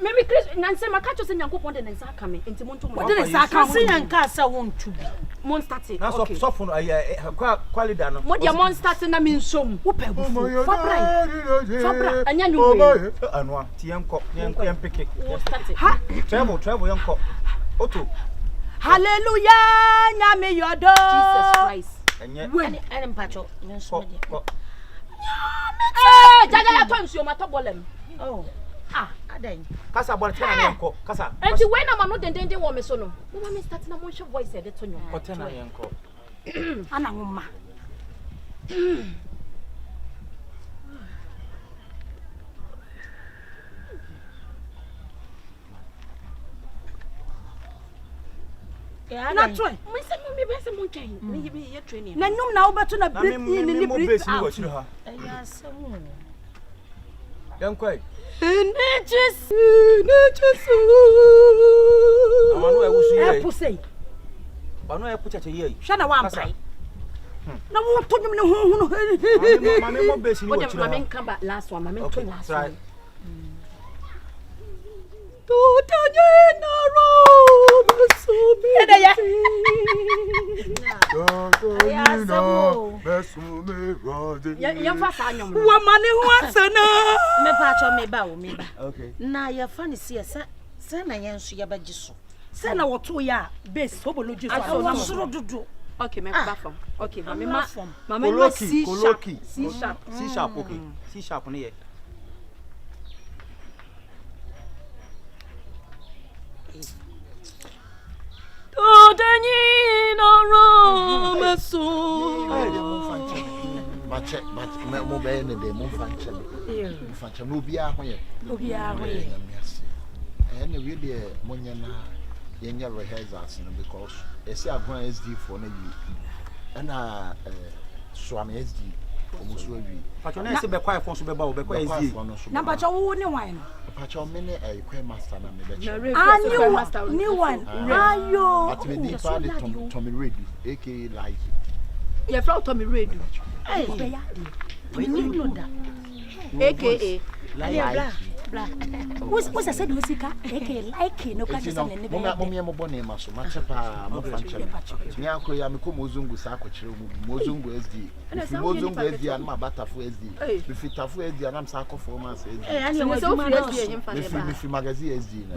[SPEAKER 2] me Chris nanse maka cho se nyankopon de nansa aka me enti mo nto mo de nansa aka se nyanka sa won tu bi mo start
[SPEAKER 1] na so fun quality no
[SPEAKER 2] mo de mo start na me nsom wo pa bu fabra anya nyu we
[SPEAKER 1] anwa ti yenko yempeke
[SPEAKER 2] ha
[SPEAKER 1] travel yenko oto
[SPEAKER 2] hallelujah nyame yodo Jesus Christ
[SPEAKER 1] enye
[SPEAKER 2] ene mpacho nso de jaja ya tonsuo matobolem oh adan
[SPEAKER 1] Kasa bor tena yenko kasa
[SPEAKER 2] enti we na ma no dendende wo me so no mo ma me start na mo hwe voice e de to nyo
[SPEAKER 1] kotena yenko
[SPEAKER 2] Ana ngoma. Na try.
[SPEAKER 8] Me say me be say mo try. Me be ye training.
[SPEAKER 2] Na nyum na wo beto na breathe in ni breathe out.
[SPEAKER 8] Ya samu.
[SPEAKER 1] Yankwai.
[SPEAKER 8] Natures.
[SPEAKER 1] Amanu e wusu ye.
[SPEAKER 2] E pusei.
[SPEAKER 1] Banu e puchache ye.
[SPEAKER 2] Hwa na wa mprai. Na wo to nyum ne hu no.
[SPEAKER 1] Mame mo base ni wo chiro.
[SPEAKER 8] Mame nka ba last one. Mame to last one.
[SPEAKER 2] Na ya fa ni se se na yen so ya baji so se na woto ya base Sobolo ji so na soro dudu.
[SPEAKER 8] Okay, me back from. Okay, mama C sharp. C sharp.
[SPEAKER 1] C sharp okay. C sharp ne ye.
[SPEAKER 9] Mo be ne de mo fanche no bia ho ye and we dey mo nya na ye nya rehearsals no because e say agwan SD for na wi and swam SD omuso awi
[SPEAKER 1] pacho na se be kwai fon so be ba wo be kwai SD
[SPEAKER 2] na pacho wo ne wan no
[SPEAKER 9] pacho me ne kwai master na me be che
[SPEAKER 2] new one ayo
[SPEAKER 9] at me dey fa de Tommy Redu aka like
[SPEAKER 8] ye from Tommy Redu
[SPEAKER 2] be ya de ni no da
[SPEAKER 8] aka
[SPEAKER 2] bla what's said musika aka like no ka se ne be
[SPEAKER 9] mo bone ma so ma chepa mo fanche me akro ya me ko mozungu sa akokire mozungu SD mozungu SD an ma batafo SD me fitafo SD an am sa akofo ma sa SD
[SPEAKER 8] ani we so free SD him fa ne ba
[SPEAKER 9] me fi magazine SD
[SPEAKER 8] na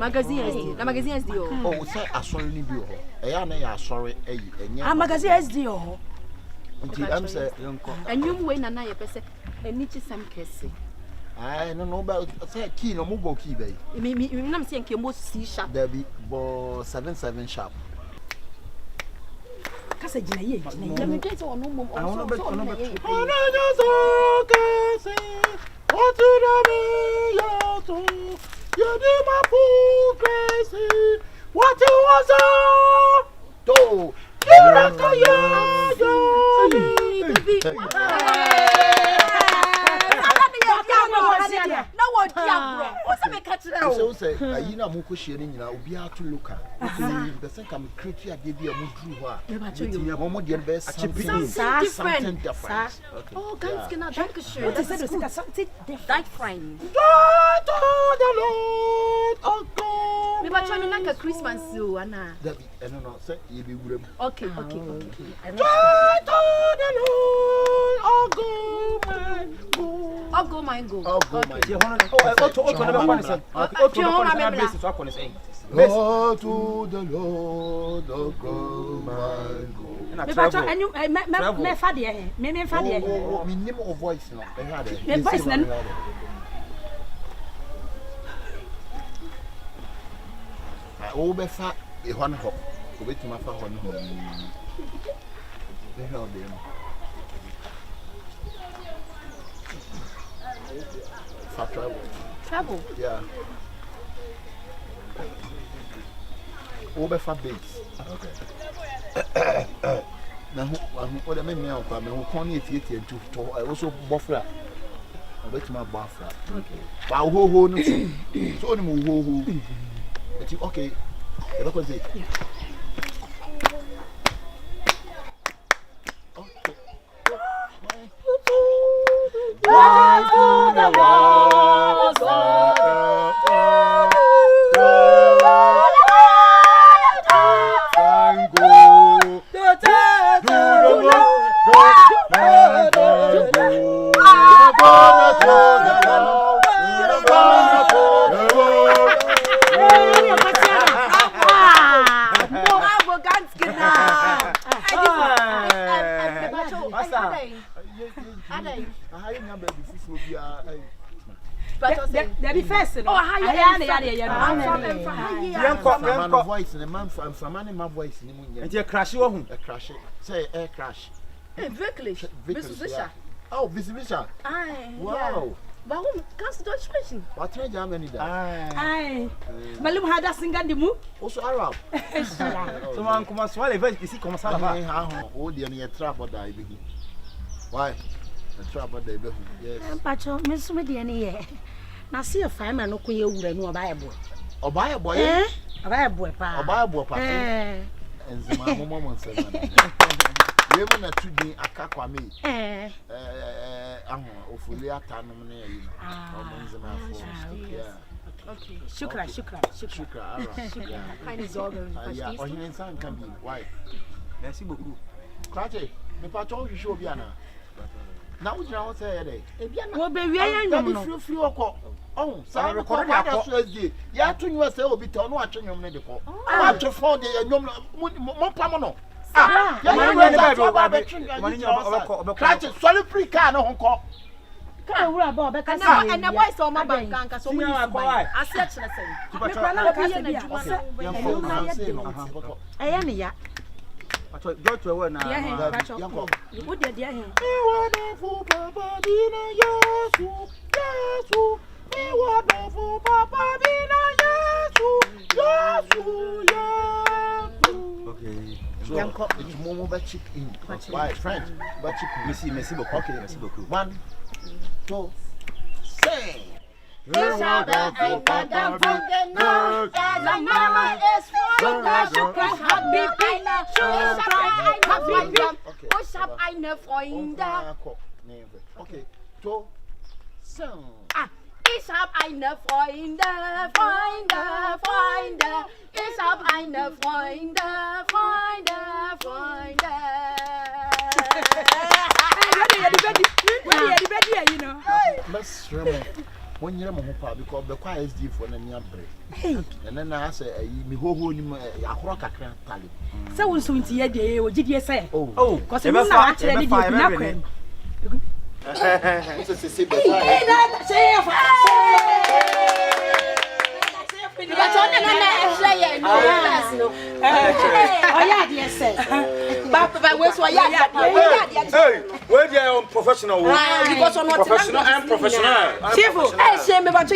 [SPEAKER 8] magazine SD
[SPEAKER 9] oh say asori ni bi ho e ya na ya asori eyi enye
[SPEAKER 2] magazine SD ho
[SPEAKER 9] nti am say
[SPEAKER 8] enwum we na ye pese eni chi sam kese
[SPEAKER 9] I don't know about say key no mugo key bay.
[SPEAKER 8] Me nam say nke mo C sharp.
[SPEAKER 9] There be bo 77 sharp.
[SPEAKER 2] Kasa gina ye.
[SPEAKER 8] Na me tell you no mum.
[SPEAKER 1] I want to bet on
[SPEAKER 9] What did I do? You did my fool crazy. What you was do? You rock
[SPEAKER 2] na wo dia bro o se me catch there
[SPEAKER 9] o say ayi na mo ko hie ni nyina obi a to local the same come create ya dey bia mo dru ho a mo dey be something different
[SPEAKER 8] okay oh ganz genau danke schön
[SPEAKER 2] what is it something
[SPEAKER 8] different fine
[SPEAKER 9] the Lord oh God
[SPEAKER 8] me ba chami na Christmas o ana
[SPEAKER 9] that no say you be wuram
[SPEAKER 8] okay
[SPEAKER 9] to the Lord oh
[SPEAKER 8] go my go
[SPEAKER 9] oh go my
[SPEAKER 1] je hono o to na be kwani se o to na be base so akwani se
[SPEAKER 9] go to the Lord oh go my go
[SPEAKER 2] me ba cho enyu me fa de me fa de
[SPEAKER 9] me nim o voice no e ha de
[SPEAKER 2] me voice na
[SPEAKER 9] o be fa e ho no ho o betuma fa ho no ho be ha de fa travel yeah o be fa base okay na ho o de me me akwa me ho kon ni etie ntu to o so bofra o betuma bofra okay ba ho ho no so ni mo ho ho okay e ba ko say
[SPEAKER 2] Debbie first. Oh, hi,
[SPEAKER 9] my voice and a man from my voice in the moon.
[SPEAKER 1] Crash you home.
[SPEAKER 9] A crash. Say air crash.
[SPEAKER 8] Wirklich. Bist du sicher?
[SPEAKER 9] Oh, visitor. Wow.
[SPEAKER 8] Warum kannst du Deutsch sprechen?
[SPEAKER 9] What are Germany da?
[SPEAKER 2] Aye. Malum had a singer the move.
[SPEAKER 9] Also Arab.
[SPEAKER 1] So man come swallow you see come sala.
[SPEAKER 9] Oh, the near trap or die begin. Why? The trap or die begin. Yes.
[SPEAKER 2] Pacho, Miss Mediani. Now see a fireman no queer would know buy a boy.
[SPEAKER 9] Or buy a boy?
[SPEAKER 2] Buy a boy,
[SPEAKER 9] pa. Or buy a boy, pa. And my mom said, women are 2 days at Kakwame. Ophelia Tanamane.
[SPEAKER 2] Okay. Shukra. Kind is all very
[SPEAKER 9] or he can be. Why?
[SPEAKER 1] Merci beaucoup.
[SPEAKER 9] Cratchy, the patrol you show Biana. Now, what you say a day?
[SPEAKER 2] Well, baby, I
[SPEAKER 9] am free or oh, so I recorded that. Yeah, to you say, be torn watching your medical. I want to find the more pamano. Cratchy, solid free car, no call.
[SPEAKER 8] And the voice of my bank, so we are quiet. I said,
[SPEAKER 1] go to a word now.
[SPEAKER 2] You would get dear him.
[SPEAKER 9] Okay. So it's more but chick in. Why, friend? But chick. Merci beaucoup. Okay, merci beaucoup. 1, 2, sing. Okay, 2, sing.
[SPEAKER 8] Ich hab eine Freunde. Ich hab eine Freunde.
[SPEAKER 2] You know.
[SPEAKER 9] Let's remember when you're a because the choir is deep for the near break. And then I say, me ho him a rock a crank tally.
[SPEAKER 2] So we'll soon see a day or did you say?
[SPEAKER 9] Oh,
[SPEAKER 2] because I'm not actually nothing.
[SPEAKER 3] Professional and professional.
[SPEAKER 8] Shifo, I say me but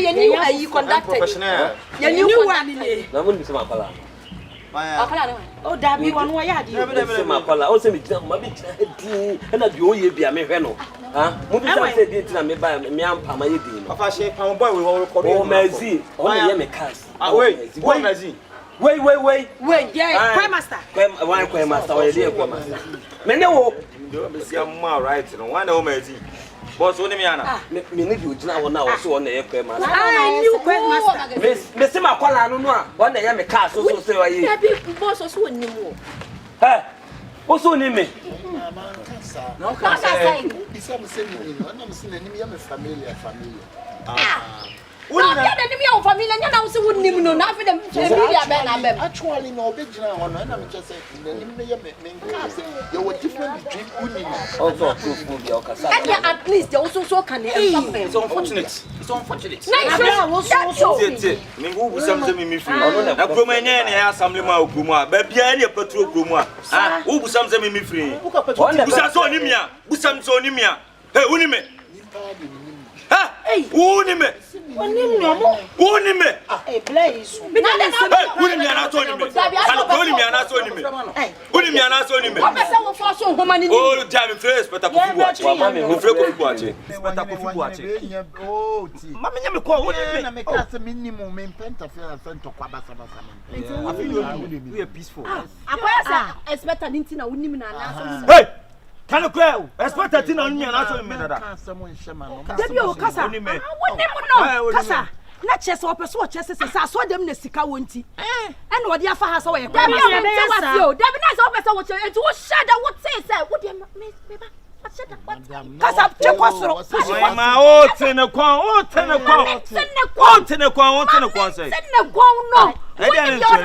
[SPEAKER 8] you conducted. You knew one. Oh, Dabby, one way I did.
[SPEAKER 6] My pala, also me, and I do ye be a meveno. Movie said it and me by me and Pamaydi.
[SPEAKER 3] If I say, Pam boy, we will record.
[SPEAKER 6] Oh, Mazie, only me cast.
[SPEAKER 3] Wait, Mazie.
[SPEAKER 6] Wait,
[SPEAKER 2] yeah, Master.
[SPEAKER 6] Why, Master, or dear Master. Many
[SPEAKER 3] see I'm more right, and one home Mazie. Boss, only me, Anna.
[SPEAKER 6] Me need you now, so on the airplane.
[SPEAKER 2] I knew
[SPEAKER 6] Miss Makola, no more. One day I'm a cast, so say I
[SPEAKER 8] boss or so anymore.
[SPEAKER 6] Hey, what's on me?
[SPEAKER 9] No, it's I'm saying, I'm familiar.
[SPEAKER 8] No, me own family, and you also wouldn't even know nothing.
[SPEAKER 9] Actually, no big one, and I'm just saying, there were different between women.
[SPEAKER 6] Also,
[SPEAKER 8] and at least they also so can
[SPEAKER 3] it's unfortunate. It's unfortunate. Who something me free? A woman and assembly Kuma, baby, any patrol Kuma. Who something me free? Busasonimia, Busamsonimia. Hey, Unime. Hey, Unime. Unime.
[SPEAKER 2] Hey, Blaze.
[SPEAKER 3] Oh, damn face, but I'm Can you go? Expect a thing on me and I told me that.
[SPEAKER 2] Debbie Casa. No, Casa. Not chess or persuade chesses. I saw them the Sika won't. And what the Alpha has away. Debbie, what you and to shadow what says, would you miss? Casa, check us.
[SPEAKER 3] My old tenor, send a quan. I didn't say,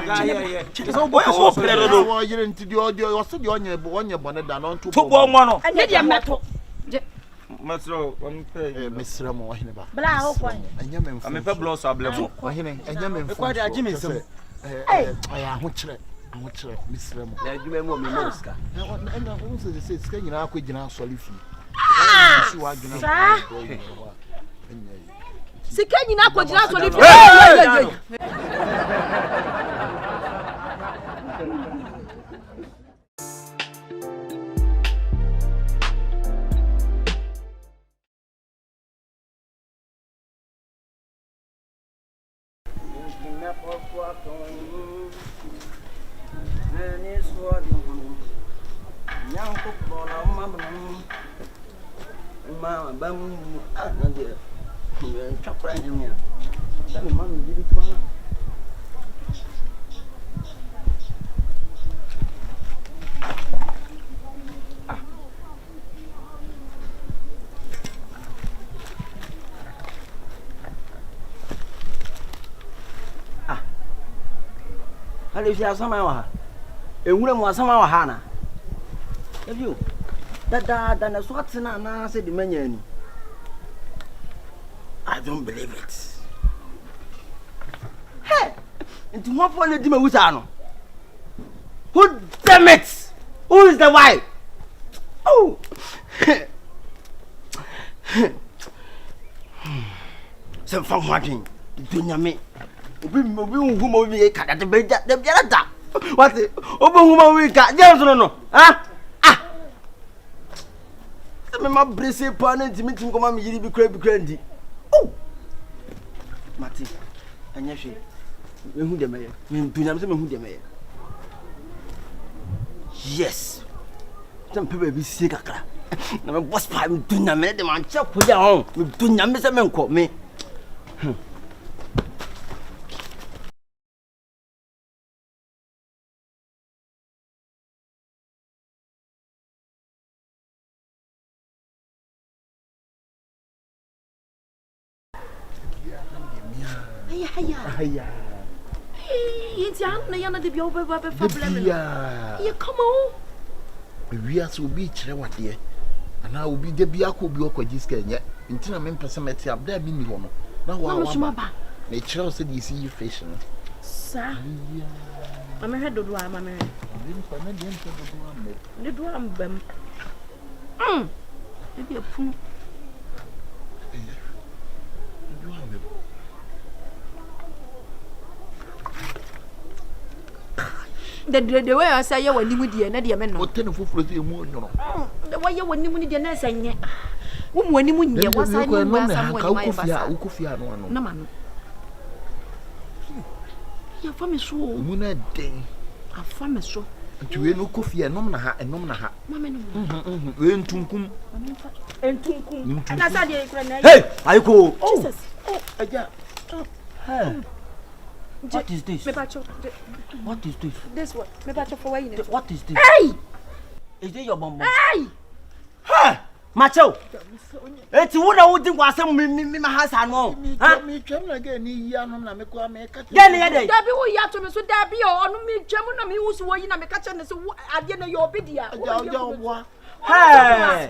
[SPEAKER 3] oh, you're into the audio, or said you're on your bonnet down on to one.
[SPEAKER 2] And then metal.
[SPEAKER 3] Masro, one pay.
[SPEAKER 9] Mr. Mo, Hineba.
[SPEAKER 2] Bla, oh, boy.
[SPEAKER 9] And Yaman,
[SPEAKER 3] I'm a pebble, so I blame you.
[SPEAKER 9] And Yaman, quite a Jimmy. I want to Mr. Mo.
[SPEAKER 6] Na adwuma mu me Oscar.
[SPEAKER 9] And also they say, Scan, I could now solve you.
[SPEAKER 2] Sika nyina kwagina so lifi.
[SPEAKER 6] Mama bam anande chakra nyamia sabe mama bibi kwa ali fi asama wa ha enwura mu asama wa ha na ebiu da na so atina na se de manya ni I don't believe it. Hey, into what for the Dimawusano? Who damn it? Who is the wife? Oh, some fun watching. Do you mean? We whom we cut the bed at the Biata. What's it? Open whom we got. Yes or no? Ah. My brace partner to meet him come on, you be cranky. Oh, Mati, and yes, who the mayor? Do you who the mayor? Yes, some people be sick. I'm boss pipe, do not make them on chop with their own. Do not miss a man call me.
[SPEAKER 9] Hiya.
[SPEAKER 2] It's young, Nayana de Bioba problem. You come on.
[SPEAKER 9] We are so beach, what dear. And I will be the Biako Bioko Jiska yet. Until I'm in Pessameti up there, being one. Now, what nature said you see you fashion.
[SPEAKER 2] Sir, I'm a head of one, my man. The drum bem. Maybe a pool. The way I say you when you would be another man. What 10 for the moon? The way you when you would be a nurse and yet. When you would be a was I know no man. Your family so moon a day. A family so. To you no coffee and nomina and nomina. Mamma, and Tunkum and Tunkum. And I said, hey, I go. Jesus. Oh, yeah. What is this? What is this? This one. What is this? Hey! Is this your bomb? Hey! Ha! Macho! It's what I would think was my husband. Huh? Me, German again, Yanam, make a Debbie, we have to Mr. Debbie or me, German, me who's working on the kitchen. I didn't know your video. Hey,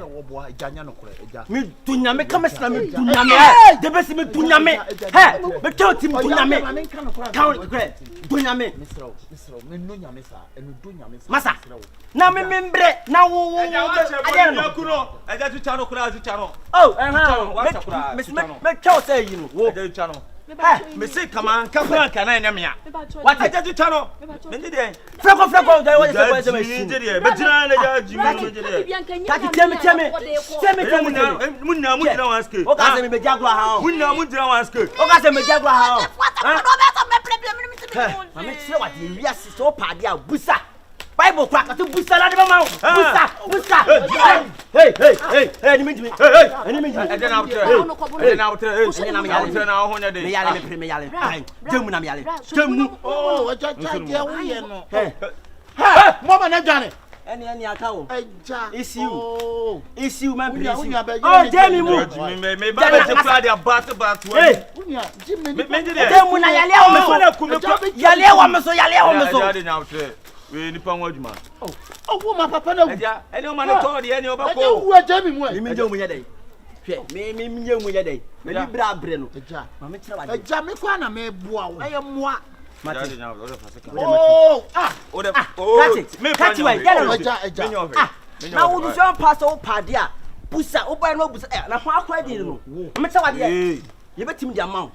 [SPEAKER 2] me dunyame kama sina me dunyame de besi me dunyame hey me tell team dunyame count great dunyame me no nyame sa enu dunyame masa na me membre na wo ade no kuno eja tu chano kura tu chano oh me tell say you know wo eja tu chano hey me say come on come kana nyame ya what eja tu chano me dey freko dey what say me dey be jina na ja jimi me dey Kati tell me. Munna wanske. O ka se me jagwa ha. Munna wanske. O ka se me jagwa ha. Ma me tire what you ria so pade a busa. Bible kwa ka to busa la de ma. Busa. Hey, ni me. Hey. E na wutre. Na ho nya de. Me yale. Jemu na me yale. Jemu. Oh, cha wo ye no. Hey. Mama na dwane. Any account. It's you, man. Oh, Jamie, move. Me baba te kwa dia bat. Hey, Jimmy. Me dey. Demu na yale o me so. Yale na utre. We ni pa waduma. Oh, wo ma papa na wu. Eja, eni o ma no to de eni o ba ko. Eja wu Jamie mu. Me dey o mu nya dey.
[SPEAKER 6] Me nyamu ya dai. Me ni bra bre no.
[SPEAKER 9] Eja.
[SPEAKER 6] Ma me kira wa.
[SPEAKER 9] Eja me kwa na me boa wo. Aye moa.
[SPEAKER 6] Mate.
[SPEAKER 9] Oh,
[SPEAKER 6] me catch way.
[SPEAKER 9] Eja.
[SPEAKER 6] Na wo do so pass o pade a. Busa, o boy no busa. Na ho akwa di no. Me kira wa de. Ye betim di amount.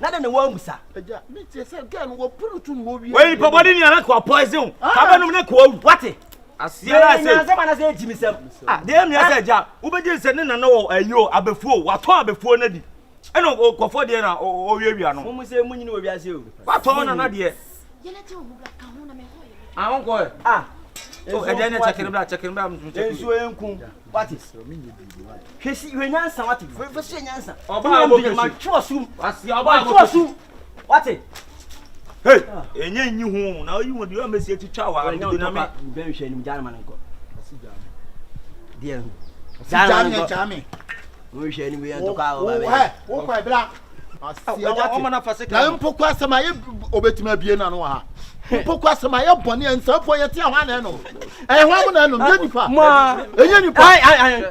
[SPEAKER 6] Na de wa busa.
[SPEAKER 9] Eja, me tie say girl wo puru tu wo wi.
[SPEAKER 3] Wei pabodi ni ana kwa poison. Ka no na kwa
[SPEAKER 6] What?
[SPEAKER 3] Asiera say.
[SPEAKER 6] Na say na say jimisem.
[SPEAKER 3] Dem ni say ja. Wo be se ne na wo ayo abefuo. Wato abefuo na di. Eno kofo de na o wiawia no.
[SPEAKER 6] Mo se munyi no wi ase o.
[SPEAKER 3] Wato na de.
[SPEAKER 2] Ye na te o mu bla ka ho na me ho ye.
[SPEAKER 3] Ahon ko. Eja ne check bra
[SPEAKER 6] Enso enku. What is? Hwesi hwenyansa what? Hwesi nyansa.
[SPEAKER 3] Oba abo kesi.
[SPEAKER 6] Ma twosu.
[SPEAKER 3] Asia oba abo
[SPEAKER 6] twosu. What?
[SPEAKER 3] Hey, enye nyi hu na oyi wo de o mesi etwa wa
[SPEAKER 6] Enyo na me ben hwe nim jana man nko. Dia.
[SPEAKER 9] Jami.
[SPEAKER 6] Wo hwe nim we to ka o ba be.
[SPEAKER 9] Wo kwa bra. Asia
[SPEAKER 3] o ma na fase
[SPEAKER 9] na mpoko asema ye obetima bie na no ha. Mpoko asema ye bone nsafo ye te ahwa na no. Hwa na no nye nipa. Enye nipa.
[SPEAKER 6] Ai.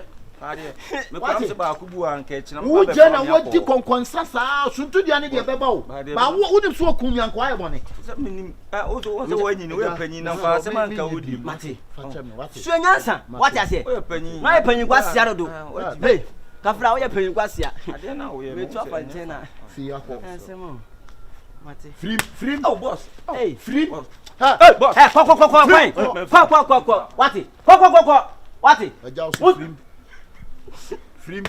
[SPEAKER 3] Me kwa se ba akubu an ka chi na
[SPEAKER 9] wo je na wo di konkonsa sa suntu dia ne de beba wo. Ba wo nim so okun yanko aye bone.
[SPEAKER 3] Se minim o so wo nyi ni we panyi na fa se man ka wodi.
[SPEAKER 6] Mate. So nyansa. What I say?
[SPEAKER 3] O panyi.
[SPEAKER 6] Na panyi kwa sia do. Hey. Kafra wo ye panyi kwa sia.
[SPEAKER 3] Ade na wo ye.
[SPEAKER 6] We to apantena.
[SPEAKER 9] See akọ.
[SPEAKER 6] Semo. Mate.
[SPEAKER 9] Free.
[SPEAKER 3] Oh boss.
[SPEAKER 6] Hey.
[SPEAKER 9] Free.
[SPEAKER 3] Hey boss.
[SPEAKER 6] Hey, kwa. What? Kwa. What?
[SPEAKER 9] Eja o free. Free.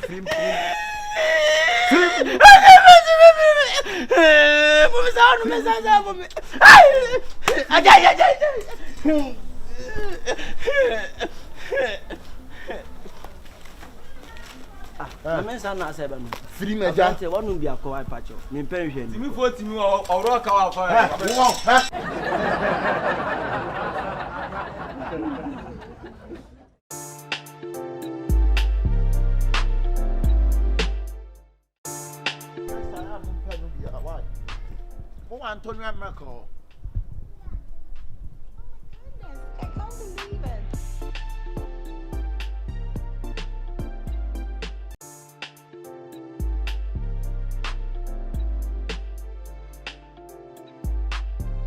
[SPEAKER 6] Mensa na say ba no.
[SPEAKER 9] Free meja.
[SPEAKER 6] Say wonu bi akọ ipacho. Me pen hwe ni.
[SPEAKER 3] Timi fo timi oro ka wa fa.
[SPEAKER 9] Antonio America.
[SPEAKER 8] I can't believe it.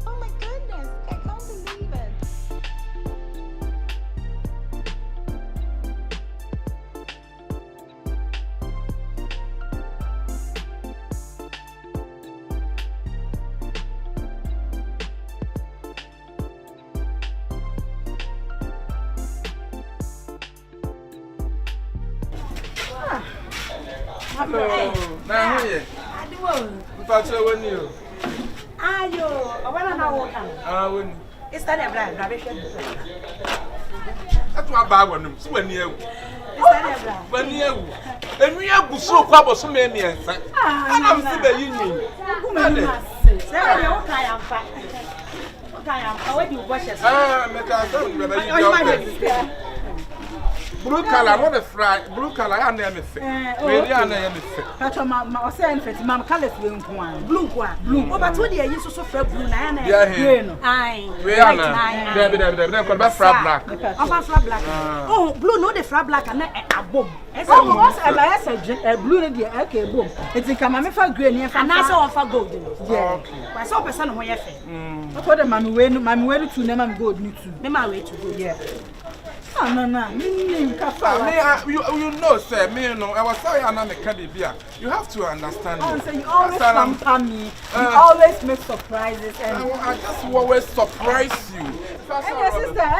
[SPEAKER 8] Oh my goodness, I can't believe it.
[SPEAKER 7] Na hu ye.
[SPEAKER 2] Adiwo.
[SPEAKER 7] Mpacho woni o.
[SPEAKER 2] Ayo, awala na wo kan.
[SPEAKER 7] Woni.
[SPEAKER 2] Ista de bra be hwe.
[SPEAKER 7] Atu aba wonum. So wani ewu.
[SPEAKER 2] Ista de bra.
[SPEAKER 7] Wani ewu. Enu agu so kwa bo so me miensa. Ana msi be yinyi.
[SPEAKER 2] Ade. Se wo kan ya mfa. Wo kan ya mfa we di wo hye so.
[SPEAKER 7] Me ka so be be yinyi. Blue color, what the fry? Blue color, I never fit. Really, I never fit.
[SPEAKER 2] Pacho ma say en fait mam colors we nko blue kwa. Blue. O ba to de yi so fra blue na na.
[SPEAKER 7] Grey
[SPEAKER 2] no. Ai.
[SPEAKER 7] We are na. There ko ba fra black.
[SPEAKER 2] O fra black. Oh, blue no the fra black na abom. Esa mo say ba esa blue no de e ka bom. Eti kama me fa grey ni fa. Na say o fa gold no. Yeah. Wa say o person no ho ye fe. O to de mami we no tu na mami gold ni tu. Me ma we tu gold. Yeah. No.
[SPEAKER 7] You know, sir, me no. I was sorry, I'm me Kadibia. You have to understand me.
[SPEAKER 2] So you always pamper me. You always make surprises. And
[SPEAKER 7] I just always surprise you.
[SPEAKER 2] And your sister,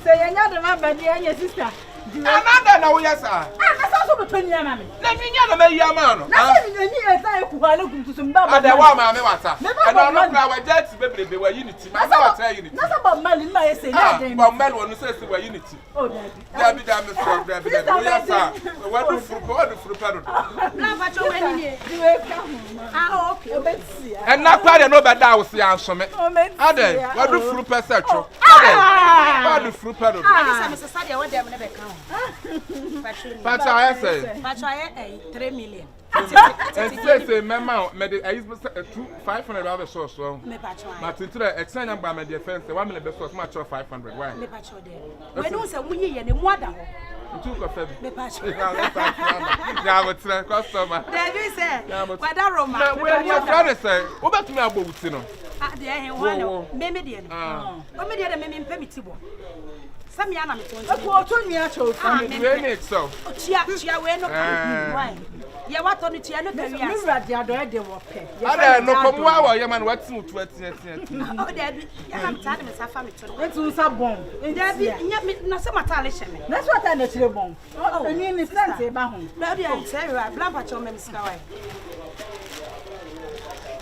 [SPEAKER 2] so you're not the man, but your sister.
[SPEAKER 7] Another now, yes, sir.
[SPEAKER 2] That's also a penny, mammy.
[SPEAKER 7] Let me know the Yaman.
[SPEAKER 2] Nothing in here, I look to some baba.
[SPEAKER 7] There were my water. And I'm not our jets, baby, they were unity. That's about unity.
[SPEAKER 2] That's about Malin, my say.
[SPEAKER 7] But Melon says they were unity.
[SPEAKER 2] Oh,
[SPEAKER 7] Daddy, damn it, yes, sir. What do fruit pedal?
[SPEAKER 2] Okay,
[SPEAKER 7] and not quite a no bad house, the answer. Ade, what do fruit pedal? What do fruit pedal? But I say,
[SPEAKER 2] but I 3 million.
[SPEAKER 7] And say, Mamma, I use $500 source. But into the exchange by my defense, 1 million pesos much of 500. Why?
[SPEAKER 2] When you say we and the mother.
[SPEAKER 7] Two coffee.
[SPEAKER 8] Me patch.
[SPEAKER 7] Yeah, what's the customer?
[SPEAKER 8] There you say. What that Roma?
[SPEAKER 7] Where your brother say? What about me about you know?
[SPEAKER 8] Ah, there one. Meme dear. What me dear me permissible. Some yana me to.
[SPEAKER 4] What told me actually?
[SPEAKER 7] So.
[SPEAKER 8] Chia we no. Why? Yeah, what on it here no career.
[SPEAKER 4] Me radio do dey work.
[SPEAKER 7] Ada no come wa your man what to 20.
[SPEAKER 8] Oh, there be. Yeah, I'm tired me safa me to.
[SPEAKER 4] Etu nsa bomb.
[SPEAKER 8] There be na se matale sheme.
[SPEAKER 4] That's what I need to bomb. Oh, eni ni stand e ba ho.
[SPEAKER 8] Na dey say right, blampa cho me sika why.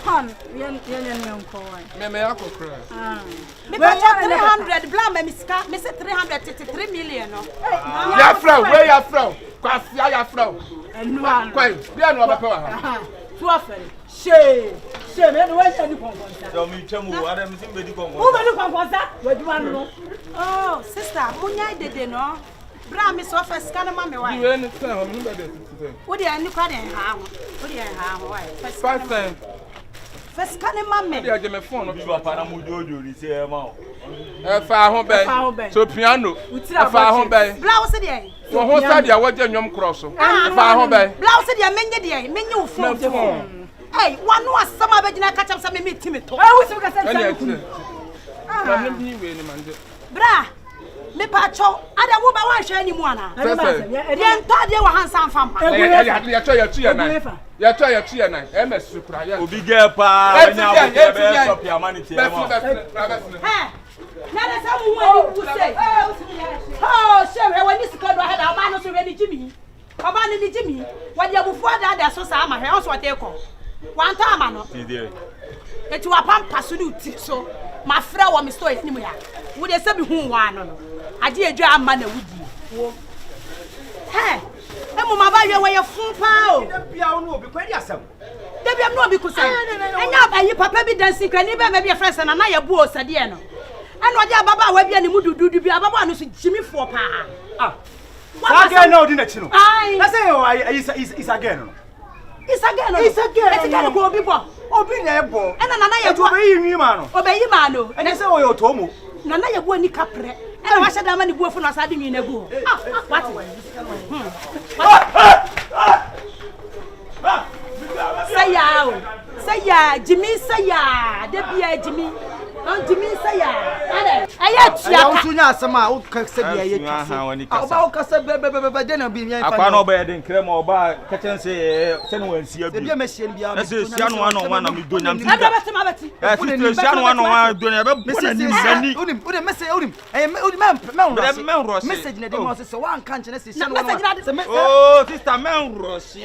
[SPEAKER 4] Con, yen nko why.
[SPEAKER 7] Me akokra.
[SPEAKER 8] Me patch 300 blampa me sika, me say 333 million no.
[SPEAKER 7] Ya from, where you from? Kwasia ya from.
[SPEAKER 4] Enu an.
[SPEAKER 7] Kwai, bia no obepe wa ha.
[SPEAKER 4] Tu afere. She me no we say ni konkonsa.
[SPEAKER 3] So me twemu, Adam sim be di konkonsa.
[SPEAKER 4] Who be di konkonsa? Waduma no.
[SPEAKER 8] Oh, sister, munya dede no. Bra me so first can ma me why.
[SPEAKER 7] You any time me be there today.
[SPEAKER 8] Wo dey ani kwa den ha ho. Wo dey ha ho why?
[SPEAKER 7] First time.
[SPEAKER 8] First can ma me.
[SPEAKER 7] Dey age me phone no.
[SPEAKER 3] Bi papa na mu jojo ri se e ma o.
[SPEAKER 7] E fa ho be. So piano. E fa ho be.
[SPEAKER 8] Bla wo se dey.
[SPEAKER 7] Wo ho sa dia wo je nwom cross. E fa ho be.
[SPEAKER 8] Bla wo se dey menye dey, menye wo phone. Hey, one was some of the catch up some meat to me.
[SPEAKER 4] I wish we could say
[SPEAKER 8] Bra, me pacho, I don't want to share any more. Then thought you were handsome from
[SPEAKER 7] you try your tree and I MS Supra.
[SPEAKER 3] Obi get pa, shop your money.
[SPEAKER 8] Hey, now someone who say, oh, sure, when this card I had a man already Jimmy. Kabani Jimmy, when you before that, so some house what they call. One time, no. It was a pampas so my friend was Mr. Isnimuya. Would they say who one? I did a dram man with you. Hey, Emma, buy your way of full power.
[SPEAKER 1] Piano be quite yourself.
[SPEAKER 8] There be no because I know by you, Papa be dancing, can never maybe a friend and I bore Sadiano. And what your Baba will be any mood to do, Baba and Jimmy for pa. Ah, what I know, didn't you? I say, again. It's again, go people.
[SPEAKER 1] Obi na ebo.
[SPEAKER 8] And Nana ya
[SPEAKER 1] do obey you man.
[SPEAKER 8] Obey you man.
[SPEAKER 1] And say o yo tomu.
[SPEAKER 8] Nana ya go ni kapre. And wa shada man go fu na sadi mi na go. What? Say ya, Jimmy say ya. De bia Jimmy. On Jimmy say ya. Aya tia.
[SPEAKER 1] Ya usunya asema o ka se bia ye twi. Oba o ka se be de na bi mi fa.
[SPEAKER 3] Akwa no be de nkrem oba ka chen se no wansi abi.
[SPEAKER 1] Se bia me hie bia.
[SPEAKER 3] Na se sia no ano wana mi do nyam ti.
[SPEAKER 8] Abeti.
[SPEAKER 3] Se sia no ano wana do nyam be bona ni mani.
[SPEAKER 1] Unim message unim. Men rush. Message na de mo se wan kan che na se sia no wana.
[SPEAKER 3] Oh, sister men rush.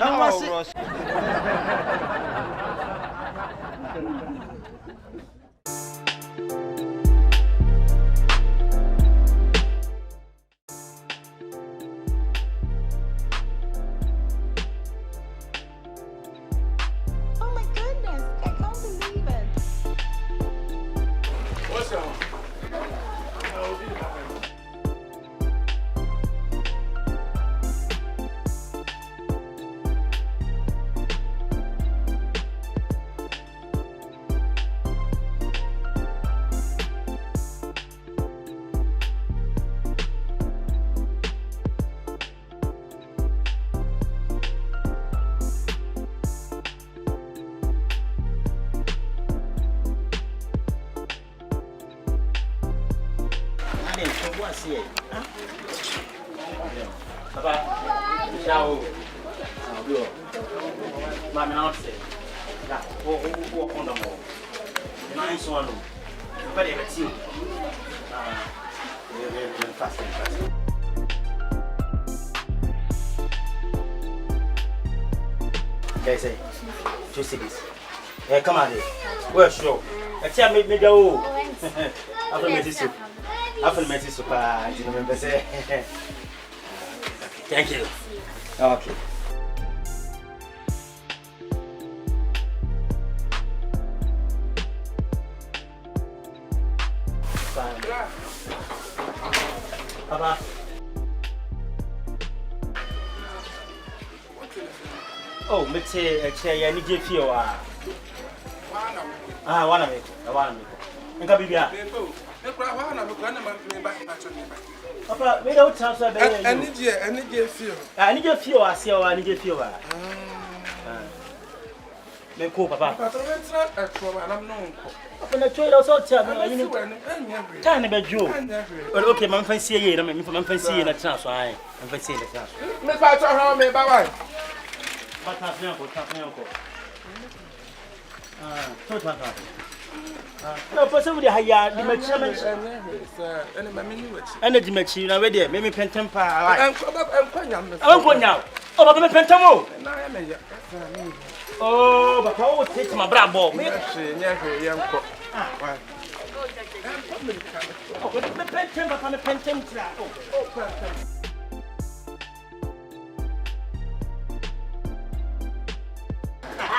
[SPEAKER 10] Guys, two cities. Hey, come on here. Well, sure. I tell me go. After me super. You remember say. Thank you. Okay. Papa. Oh, me say a chair ya ni je fie wa. Ah, wana me. Nka bibia. Papa, we don't transfer baby.
[SPEAKER 7] Any feel.
[SPEAKER 10] I need your feel, I see or I need your feel. Me ko papa.
[SPEAKER 7] I'm no.
[SPEAKER 10] Papa na choy also tell me you time be jo. Okay, man fancy here, man fancy here na transfer ai. Man fancy the transfer.
[SPEAKER 7] Me pa to how me bye.
[SPEAKER 10] But na ko. So transfer. No, person with the higher dimension. Energy machine already. Maybe pentam pa. I'm going now. Oh, but me pentamo. Oh, but I will take my bravo. Me pentam.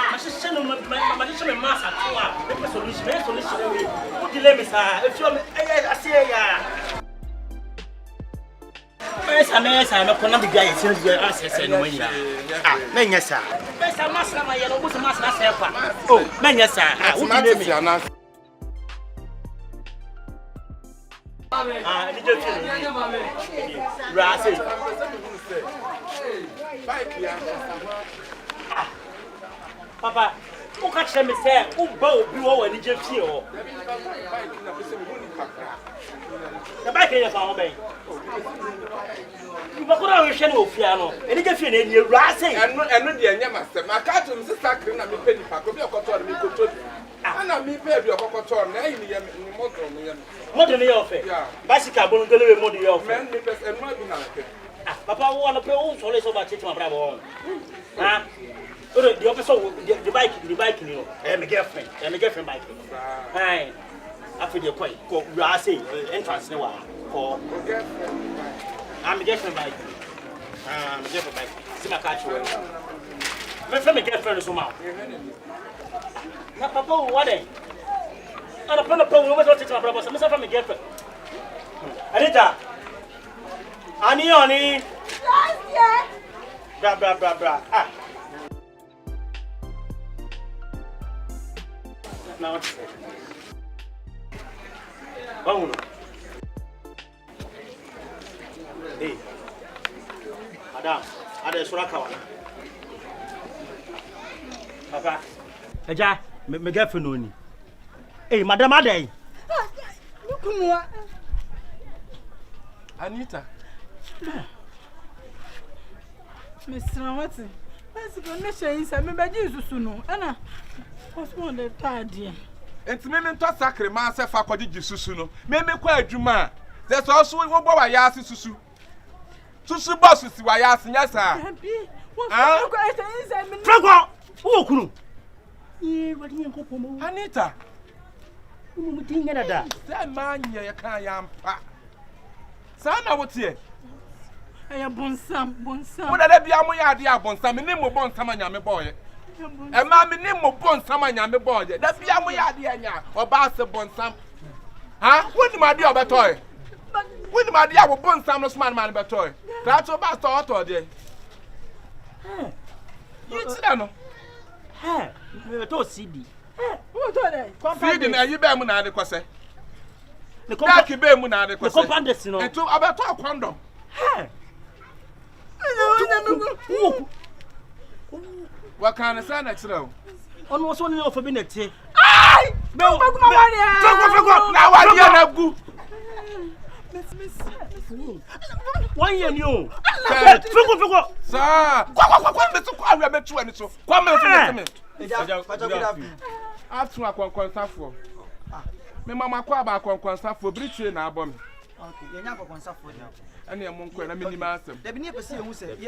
[SPEAKER 10] My sister, my master, the solution. What delay me, sir? If you I say, yes, I'm not going to be guy. Since you're asking, men, yes, sir. Yes, I'm master, my yellow was a master. Oh, men, yes, sir. What delay me? Papa, who catch me say, who bow below any jet here? The back in your family. You go on your channel piano, and you get in your racing. And not the master. My catcher is a sacred and me penny pack of your cotton. And I me pay your cotton, modern offer. Bicycle, won't deliver more the offer. And Papa, want to pay all solace about it, my bravo. The officer, the bike, you know, and my girlfriend bike. Hi, after the point, go Rasi, entrance no one. For I'm a girlfriend bike. I'm a girlfriend bike. See my catch away. My friend, my girlfriend is somehow. Now, Papa, what day? I'm a problem over to my brother, some from my girlfriend. Anita, Annie, bra. Ah. Now, oh, hey, Madam, ada surat kawan. Papa, aja, me girlfriend ni. Hey, Madam Adai.
[SPEAKER 8] Nukunwa.
[SPEAKER 7] Anita.
[SPEAKER 8] Mr. Watson. Let's go na shey say me be Jesus no. Ana what's on the third year?
[SPEAKER 7] Enti me nto sakre ma se fa kwaji jisusu no. Me kwa adwuma. Ze so so wo bo wa ya ase susu. Susu boss si wa ya ase nya sa. Ah.
[SPEAKER 10] Franco, wo kunu. Ye wadi nko pomo.
[SPEAKER 7] Anita.
[SPEAKER 10] Mu tinga na da.
[SPEAKER 7] Say man ye kan ya mpa. Sa na wo tie.
[SPEAKER 8] Aya bonsam.
[SPEAKER 7] Wo da bia mo ya ade abonsam ni mo bonsam anya me boye. E ma me ni mo bonsam anya me boye. Da bia mo ya ade anya oba se bonsam. Ha? Wo ni ma de obetoy. Wo ni ma de abo bonsam no sman man betoy. That oba sto oto de. You tira no.
[SPEAKER 10] Me to CD.
[SPEAKER 8] Wo to dey?
[SPEAKER 7] CD na yi be mu na ade kwose. Ne kompa be mu na ade kwose.
[SPEAKER 10] Ne kompa ndesi no.
[SPEAKER 7] Eto abeto condom. What kind of sign that's now?
[SPEAKER 10] On was one of a minute.
[SPEAKER 8] Ay! No,
[SPEAKER 7] now I hear good.
[SPEAKER 10] One year new.
[SPEAKER 7] Sir, after a conquest for me, Mamma Quaba conquest for British and Album.
[SPEAKER 1] Okay, you're not going to suffer now.
[SPEAKER 7] And I'm going to be master.
[SPEAKER 1] They never see who said,
[SPEAKER 7] Anita,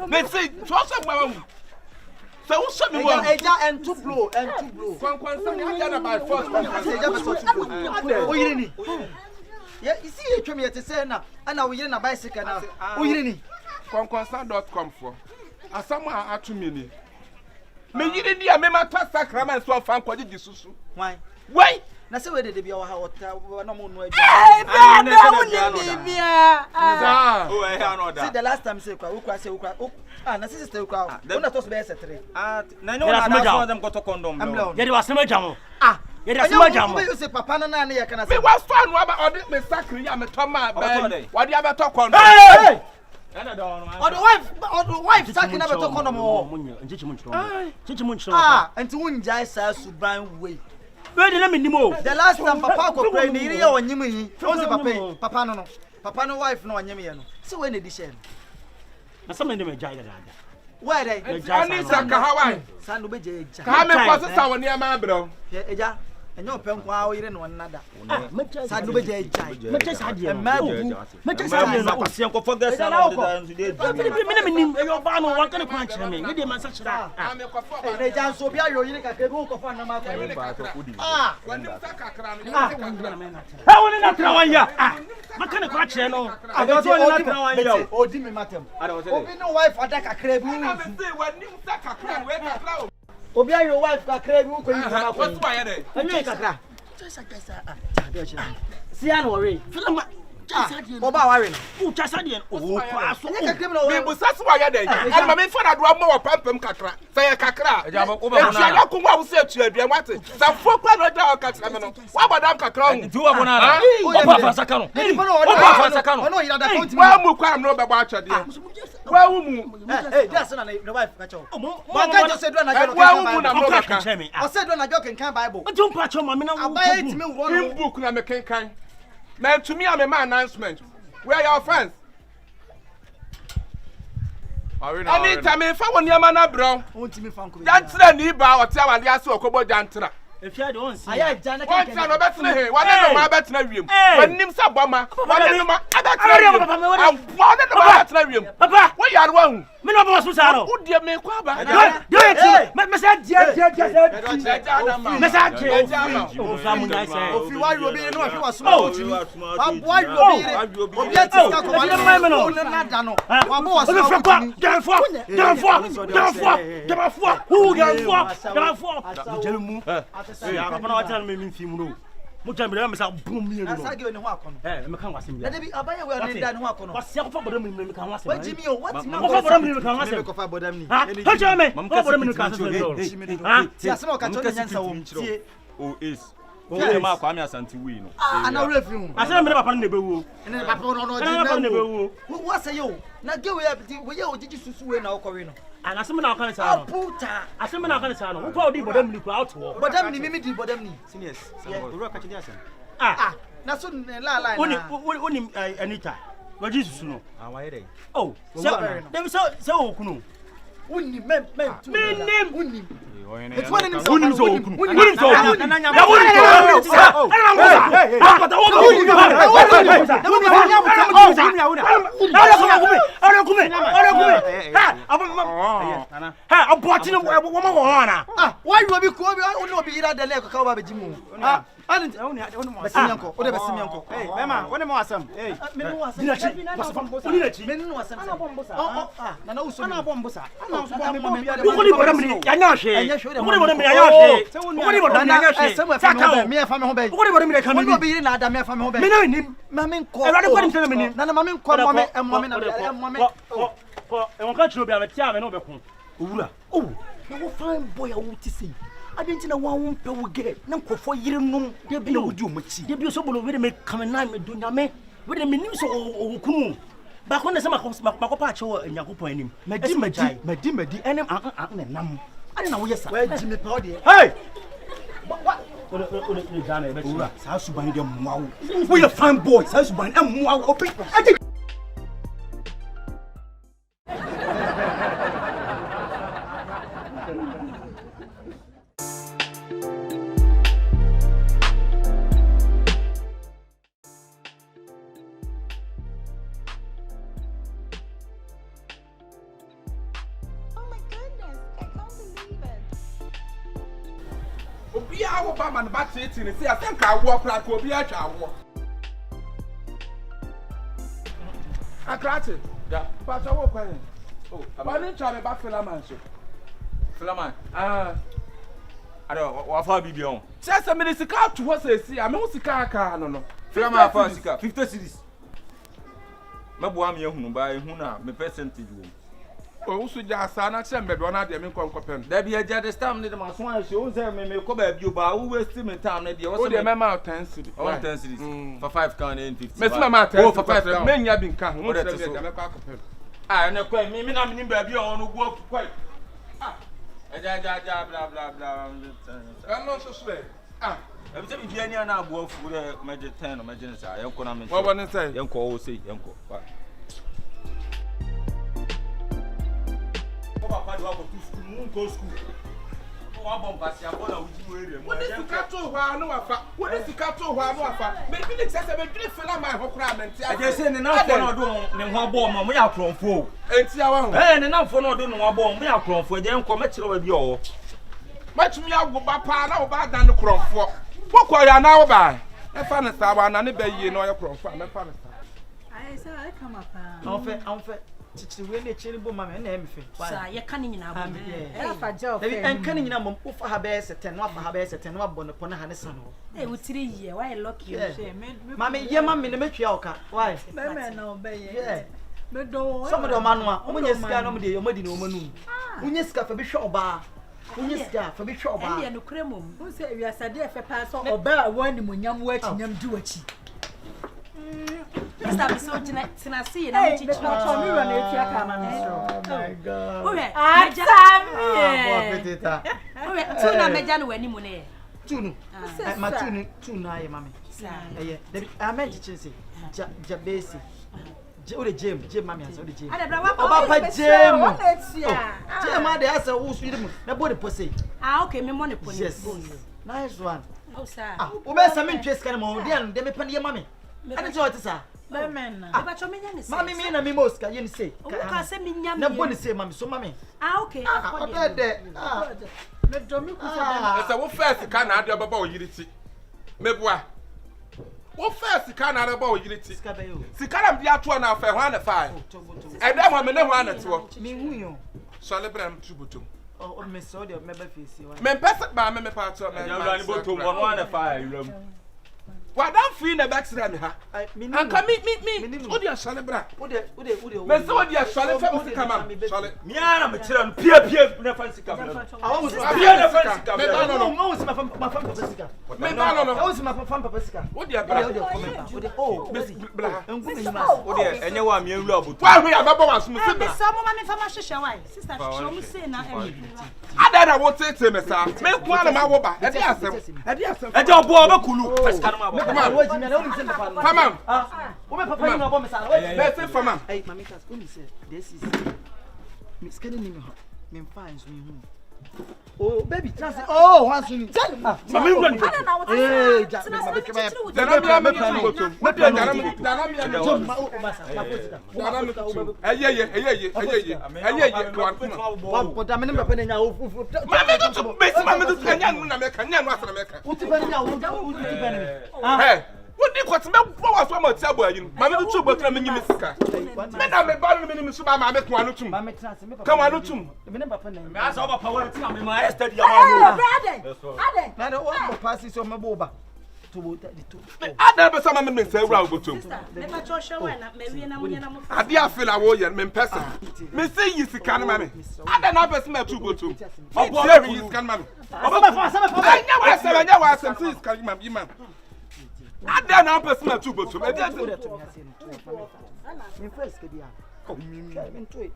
[SPEAKER 7] they say, trust of my own. So, show me one
[SPEAKER 1] and two blow.
[SPEAKER 7] About first.
[SPEAKER 1] Oh, you didn't. Yeah, you see, you told me to say now, and now we're in a bicycle now. Oh, you didn't.
[SPEAKER 7] Conquest.com for a summer at 2 million. Me, you didn't hear me, my sacrament, so I'm Why?
[SPEAKER 1] Na say we dey be our water no mo no
[SPEAKER 8] eh na
[SPEAKER 3] Oh, I hear no that.
[SPEAKER 1] see the last time say ukwa na sister ukwa una to so be settre
[SPEAKER 3] Na no na some of them got a condom.
[SPEAKER 2] Ye dey wasem jamo. Ye dey
[SPEAKER 1] ayo
[SPEAKER 2] wasem jamo.
[SPEAKER 1] you say papa na na ye kana
[SPEAKER 7] Me
[SPEAKER 1] say
[SPEAKER 7] was fan wa ba odi me sakri ya me to ma ba. Wadi abeto kondo.
[SPEAKER 2] Hey!
[SPEAKER 1] Or the wife talking about to condom o
[SPEAKER 2] Chichi munchiro.
[SPEAKER 1] anti wunjai sa suban we
[SPEAKER 2] Where dey me nimo?
[SPEAKER 1] the last time papa ko pray ni iri ya wanyim yi o say papa no wife no wanyim ye no say we na di share
[SPEAKER 2] Na some dem jai da.
[SPEAKER 1] where dey
[SPEAKER 7] Ani saka Hawaii.
[SPEAKER 1] san no be je eja
[SPEAKER 7] Ka me kwase sa woni ama bro.
[SPEAKER 1] eja enyo pen kwa o ire no nada
[SPEAKER 2] Mecha
[SPEAKER 1] san no be je eja
[SPEAKER 2] mecha sadie.
[SPEAKER 1] ma bu
[SPEAKER 2] Mecha sadie
[SPEAKER 3] Na
[SPEAKER 2] no.
[SPEAKER 3] kwase en ko forget say na today.
[SPEAKER 2] Me nim e yo ba no wan kan kwa kire me. We dey man sa kire.
[SPEAKER 7] Ame kwafo ba.
[SPEAKER 1] eja so bia yo yire kakra bi ko fa na ma kwa
[SPEAKER 7] Wani saka kra no.
[SPEAKER 2] Ha woni na tra wan ya. Maka ne kwa kire no.
[SPEAKER 1] adoto
[SPEAKER 2] Woni na tra wan ya.
[SPEAKER 1] odi me matem obi no wife ada kakra bi
[SPEAKER 7] Ame say wani saka kra we kakra o.
[SPEAKER 1] obi ayo wife kakra bi ko yi ma kwa
[SPEAKER 7] What's why there?
[SPEAKER 1] enyo kakra
[SPEAKER 2] See an worry. Film
[SPEAKER 1] oba ware no
[SPEAKER 2] o cha sadie. O kwa so.
[SPEAKER 1] enyo kakra no
[SPEAKER 7] Me busasi wa ye dey. Ani ma me fa na do mo wa pampam kakra. Say kakra. Etia ya ko wa wo se tu adua wate. Sa fo kwa no da kakra me no. Wa badam kakra hu.
[SPEAKER 3] Ti wa bona na.
[SPEAKER 2] Opa fa saka no.
[SPEAKER 1] opa fa saka no ono yira da ko ntimi
[SPEAKER 7] Wa mu kwa no be gba achade. Wa wu mu.
[SPEAKER 1] that's na the wife ka cho man ka just say do na jo
[SPEAKER 7] Wa wu mu na no
[SPEAKER 2] Ka
[SPEAKER 7] ka.
[SPEAKER 2] kire me.
[SPEAKER 1] o say do na jo kan bible
[SPEAKER 2] O jump pa cho ma me na wo.
[SPEAKER 1] abaye timi wo
[SPEAKER 7] In
[SPEAKER 1] no
[SPEAKER 7] book na me kenkan. Man to me I'm a man announcement. Where are your friends? Anytime if I want your man bro.
[SPEAKER 1] o ntimi fan ko
[SPEAKER 7] Jantra ni ba o ti awale ase okobo jantra.
[SPEAKER 2] If you don't see.
[SPEAKER 1] aya jana
[SPEAKER 7] One
[SPEAKER 1] kan
[SPEAKER 7] time obetna he, one no ma betna wiem. Wanim sa boma, one no ma abetna wiem. One no ma betna wiem.
[SPEAKER 2] Papa,
[SPEAKER 7] What you are one?
[SPEAKER 2] me no boss so no.
[SPEAKER 7] Who dey me kwa ba?
[SPEAKER 2] Do it. Me say me say o fa mu na say.
[SPEAKER 1] o fi wa ro bi no fi wa suma o timi wa bo ro bi obi ati ka ko wa no na da no wa bo wa suma o timi
[SPEAKER 2] Jeremu. Ya papa na wa tell me film no. Mo jam be me say boom me no.
[SPEAKER 1] asage oni ho akono
[SPEAKER 2] Me kan wasem
[SPEAKER 1] na
[SPEAKER 2] ya.
[SPEAKER 1] debi abaye we oni da ne ho akono
[SPEAKER 2] Wasi ko fa bodam me kan wasem.
[SPEAKER 1] wa jimi o what na
[SPEAKER 2] Ko fa bodam me kan wasem.
[SPEAKER 1] ko fa bodam ni
[SPEAKER 2] Ha? Ho jam me. Ko bodam me kan wasem. Ha?
[SPEAKER 1] ti asema ka cho nyansa wo tie
[SPEAKER 3] O is. O ma kwa me asanti wi no.
[SPEAKER 1] ana wura fi hu
[SPEAKER 2] Ase me papa na be wo.
[SPEAKER 1] ene papa no di na wo wo say yo na ge we ye ojiji susu we na okori no
[SPEAKER 2] Ana se me na kan sa no.
[SPEAKER 1] aputa
[SPEAKER 2] Ase me na kan sa no. Wo pa odi bodam ni ko out wo.
[SPEAKER 1] bodam ni mimi di bodam ni
[SPEAKER 3] Seniors. Oro ka chidi asan.
[SPEAKER 1] na so la la
[SPEAKER 2] Oni Anita. Wa Jesus no.
[SPEAKER 3] Wa ye dey.
[SPEAKER 2] Oh, dem so okunu.
[SPEAKER 1] Unni men tu.
[SPEAKER 2] Menim.
[SPEAKER 1] Unni.
[SPEAKER 3] It's
[SPEAKER 1] one in himself.
[SPEAKER 2] Unim so okunu.
[SPEAKER 1] Unni.
[SPEAKER 2] Unim so okunu.
[SPEAKER 1] Na
[SPEAKER 2] Ya woni so. Ana mo. Ah, pata wo. Ha, aboti no wo ma wo ana.
[SPEAKER 1] Why you be ko bi no bi ira da le ko ka ba be jimu. Ah, ani besimyanko. O de besimyanko.
[SPEAKER 9] Mema, wone mo asam.
[SPEAKER 1] Me no wasam.
[SPEAKER 2] Dinachi. Dinachi.
[SPEAKER 1] Me no wasam. Na na uso.
[SPEAKER 9] Ana bombusa.
[SPEAKER 2] Wo ko ni bodam ni ya nya hwe. Wo ni bodam ni ya nya hwe. Wo ni bodam ni ya nya hwe. Saka
[SPEAKER 1] me fa me ho be.
[SPEAKER 2] Wo ni bodam ni ka me
[SPEAKER 1] Wo no bi ira na da me fa me ho be.
[SPEAKER 2] Me na nim.
[SPEAKER 1] Ma me nko.
[SPEAKER 2] E wade ko ni se me nim.
[SPEAKER 1] Na ma me nko mo me na me.
[SPEAKER 2] Ko e won ka chiro bi a tia me no be ko. Owura.
[SPEAKER 1] Oh, na wo fine boy a wo ti sei. Adenti na wa wo mpe wo ge na nkofo yire num de bi na wo di o machi.
[SPEAKER 2] De bi Sobolo we de me come na me do nyame. We de me nim so okunu. Ba ko na se makopa ache wo Nyankopon anim.
[SPEAKER 1] Madi enem na nam. Ani na wo yesa. Wa ji me pa o de.
[SPEAKER 2] Hey!
[SPEAKER 1] What?
[SPEAKER 2] O jana e be
[SPEAKER 1] Owura, sa suban de mwa wo. We a fine boy, sa suban e mwa wo. Opi.
[SPEAKER 7] Obi a wo ba man ba tete ni say asan ka wo kra ko obi a twa wo. Akrate.
[SPEAKER 3] Ja.
[SPEAKER 7] Ba twa wo kwan.
[SPEAKER 3] Oh,
[SPEAKER 7] Ba ni twa me ba filaman so.
[SPEAKER 3] Filaman. Ado wa fa bibi on.
[SPEAKER 7] Say me sika to ho say see, me sika aka no no.
[SPEAKER 3] Fira ma fa sika 50 cedis. Mabo am ye hunu ba ye hunu a me percentage wo.
[SPEAKER 7] O usu ja asa na che mbebe ona de me nkopem.
[SPEAKER 3] Da bi eja de stam ne de ma so an she o say me ko ba bi o ba wo waste me time ne de wo
[SPEAKER 7] say. O de me ma 10 cedis.
[SPEAKER 3] Oh 10 cedis. For 5 can and 50.
[SPEAKER 7] Me say ma 10.
[SPEAKER 3] Oh for 5 can.
[SPEAKER 7] Me nya bi nka ho de me ko akopem.
[SPEAKER 3] Ah ne ko me na me ba bi on no go kwai. Ah. Eja bla bla bla.
[SPEAKER 7] No so swear. Ah.
[SPEAKER 3] Ebi se bi ania na abo afu de meje 10 no meje nsa yenko na me.
[SPEAKER 7] What want say?
[SPEAKER 3] Yenko o say yenko. Papa do go to school, mun go school. Wa bom pass ya bona uji mo ere mo.
[SPEAKER 7] What is sika to hwa no afa? What is sika to hwa no afa? Me bi ne say me dwene fela my hokra mente.
[SPEAKER 3] I just say ne na fo no do ne ho abo mo ya kronfo.
[SPEAKER 7] Enti awa ho.
[SPEAKER 3] Ne na fo no do ne ho abo mo ya kronfo. Je enko me kire wa bi o.
[SPEAKER 7] Matumi agwo ba pa na wo ba dan kronfo. Pokọ ya na wo ba. E fa ne sa wa na ne ba yie no ye kronfo, me fa ne sa.
[SPEAKER 8] Ai say I come up.
[SPEAKER 1] Anfe chichi we ne chiri bo mama na emfe.
[SPEAKER 8] Sa ye kan nyina bo.
[SPEAKER 2] E fa jaw.
[SPEAKER 1] Dabi en kan nyina mom ufa ha be seten no afa ha be seten no abọ ne pọ na ha ne sa no.
[SPEAKER 8] Eh wutiri ye, why lucky you say me.
[SPEAKER 1] Mama ye mama ne metwa oka. Why?
[SPEAKER 8] Me na obeye.
[SPEAKER 1] Yeah.
[SPEAKER 8] Me do.
[SPEAKER 1] Some of the man wa omunye sika no mo de omadi na omanum. Unye sika fa bi hwe oba. Unye sika fa bi hwe oba.
[SPEAKER 8] Ende no kremom.
[SPEAKER 2] Who say we are sade e fe pa so oba a wani mo nyam wa chinyam du achi.
[SPEAKER 8] Mr. Biso tina see na chichi.
[SPEAKER 2] Oh
[SPEAKER 1] my God.
[SPEAKER 8] Owe.
[SPEAKER 1] Petita.
[SPEAKER 8] Owe, tu na meja no wani mu ne.
[SPEAKER 1] Tunu. Ma tunu aye mama. Eh, Dabi ameji chinse. Ja besi. Ode Jem mami asa ode Jem. Oba pa Jem. Jem ade asa wo su yimu. Na body pose.
[SPEAKER 8] Ah okay, me money pone.
[SPEAKER 1] Yes. Nice one.
[SPEAKER 8] Oh sir.
[SPEAKER 1] O be sa me ntwe sika mo de an de me pan ye mami. Ade so oti sa.
[SPEAKER 8] Amen. Aba cho me nya ne say.
[SPEAKER 1] Mami me na me moska ye ni say.
[SPEAKER 8] O ka say me nya me.
[SPEAKER 1] Na body say mami so mami.
[SPEAKER 8] Ah okay.
[SPEAKER 1] Ode.
[SPEAKER 2] Me do me ku say
[SPEAKER 7] say wo first ka na ade baba o yiriti. Meboa. Wo first ka na ade baba o yiriti.
[SPEAKER 1] Sika be yo.
[SPEAKER 7] Sika na bi ato na fa ho na fa. E dem ho me ne ho na te wo.
[SPEAKER 1] Me hu yo.
[SPEAKER 7] So le bram tubutum.
[SPEAKER 1] Oh me so de me be face wa.
[SPEAKER 7] Me pesa ba me pa ato me.
[SPEAKER 3] Ya bra ni botom mo na fa iram.
[SPEAKER 7] Wadan fi na backside me ha. Anka me. O dia sole bra.
[SPEAKER 1] Ode.
[SPEAKER 7] Me se o dia sole fa me sika ma. Sole.
[SPEAKER 3] Mi ana me kire no pie na fa sika bra.
[SPEAKER 1] Awu
[SPEAKER 3] Pie na fa sika
[SPEAKER 7] me
[SPEAKER 3] bra.
[SPEAKER 7] no.
[SPEAKER 1] Mo si ma fam papa sika.
[SPEAKER 7] Me no.
[SPEAKER 1] Awu si ma fam papa sika.
[SPEAKER 7] O dia bra.
[SPEAKER 1] Ode oh,
[SPEAKER 7] bra.
[SPEAKER 1] Engu me nyima.
[SPEAKER 3] O de enye wa mi enwu abotu.
[SPEAKER 7] Wa hu ya baba wa so me se
[SPEAKER 8] Me
[SPEAKER 7] bra.
[SPEAKER 8] so mo ma me fa ma hwehwe why? Sister show me say na
[SPEAKER 7] Ada na wo tete me sa. Me kwa na ma wo ba. E dia asem.
[SPEAKER 3] Eje obo obekulu. Sika no ma bo.
[SPEAKER 7] Famam.
[SPEAKER 1] Wo me papa ni na bo me sa.
[SPEAKER 7] Me se famam.
[SPEAKER 1] Hey, mami kas, uni say this is me skene ni me ho. Me mfa nso me hu. Oh, baby, trans. Oh, once you.
[SPEAKER 3] Mami run.
[SPEAKER 1] Hey, ja.
[SPEAKER 7] Dana mi am tu botom. Dana mi
[SPEAKER 1] Wa da me ne papa nya wo fufu.
[SPEAKER 7] Mami tu mami tu anya nu na me ka nya nu asana me ka.
[SPEAKER 1] Uti pa nya wo uti pa ne.
[SPEAKER 7] Hey, wodi kwat me bo wa so ma ti abo ayin. Mami tu botom me nyimi sika. Me na me ba no me ni so ba ma me ko anu tum.
[SPEAKER 1] Mami trans me papa.
[SPEAKER 7] Ka anu tum.
[SPEAKER 1] Me ne papa na.
[SPEAKER 3] Me asa oba power ti am ma steady am.
[SPEAKER 8] Aden.
[SPEAKER 1] Na do wa pass so me bo ba. To bo ta di to.
[SPEAKER 7] Ada be so ma me say wura botom.
[SPEAKER 8] Me pa cho hwe na me wie na mo nyina mo.
[SPEAKER 7] Ade afela wo ye me pesa. Me say yi sika na ma me. Ada na be so ma tu botom. Obo yi sika na ma me.
[SPEAKER 1] Obo ba fa sama fa.
[SPEAKER 7] Anya wa asem say sika ma yi ma. Ada na be so ma tu botom. E dey
[SPEAKER 1] me first ke dia.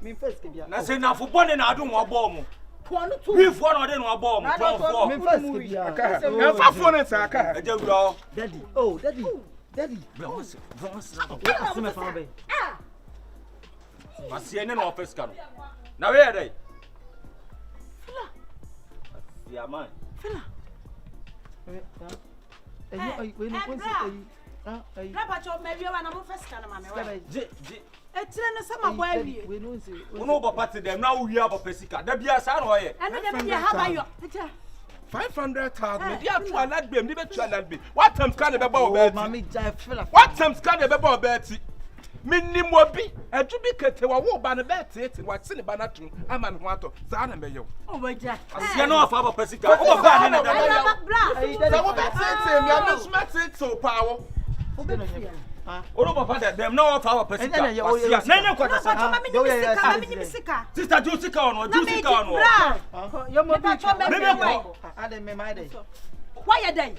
[SPEAKER 1] Me first ke dia.
[SPEAKER 3] Na say na fo bone na ado mo obo mo. We for no dey no obo mo.
[SPEAKER 1] Me first ke dia.
[SPEAKER 7] E fa fo ne sa aka.
[SPEAKER 3] Eje wura.
[SPEAKER 1] Daddy. Oh, daddy. Bronze. Asem fa be.
[SPEAKER 3] Asie ne no office ka no. Na we dey. Asia man.
[SPEAKER 1] Fela. We no kon say
[SPEAKER 8] Rapa cho me wie wa na mo first kana ma me wa.
[SPEAKER 3] Je.
[SPEAKER 8] Etire no sama boy wie.
[SPEAKER 1] we no say.
[SPEAKER 3] Uno bo party dem na wo wi abo pesika. Da bia sa no ye.
[SPEAKER 8] Eno dem dey have ayo. Eja.
[SPEAKER 7] 500,000. Me dia to alad be, me be to alad be. What time can be ba
[SPEAKER 1] Oh,
[SPEAKER 7] obeti?
[SPEAKER 1] mami jai fela.
[SPEAKER 7] What time can be ba obeti? Minimum be a duplicate wo ba na bet what sin ba na tum ama me ho ato za na me yo.
[SPEAKER 2] Oh my God.
[SPEAKER 3] Asia no afa ba pasika. O ba na da.
[SPEAKER 7] Za wo bet me am smart it so power.
[SPEAKER 3] Oro papa dem no afa ba pasika. Asia na nya kwata sa. Sister Jusika ono, Jusika ono.
[SPEAKER 2] Yo mo bi cho me.
[SPEAKER 1] Ade me my day.
[SPEAKER 2] Why you dey?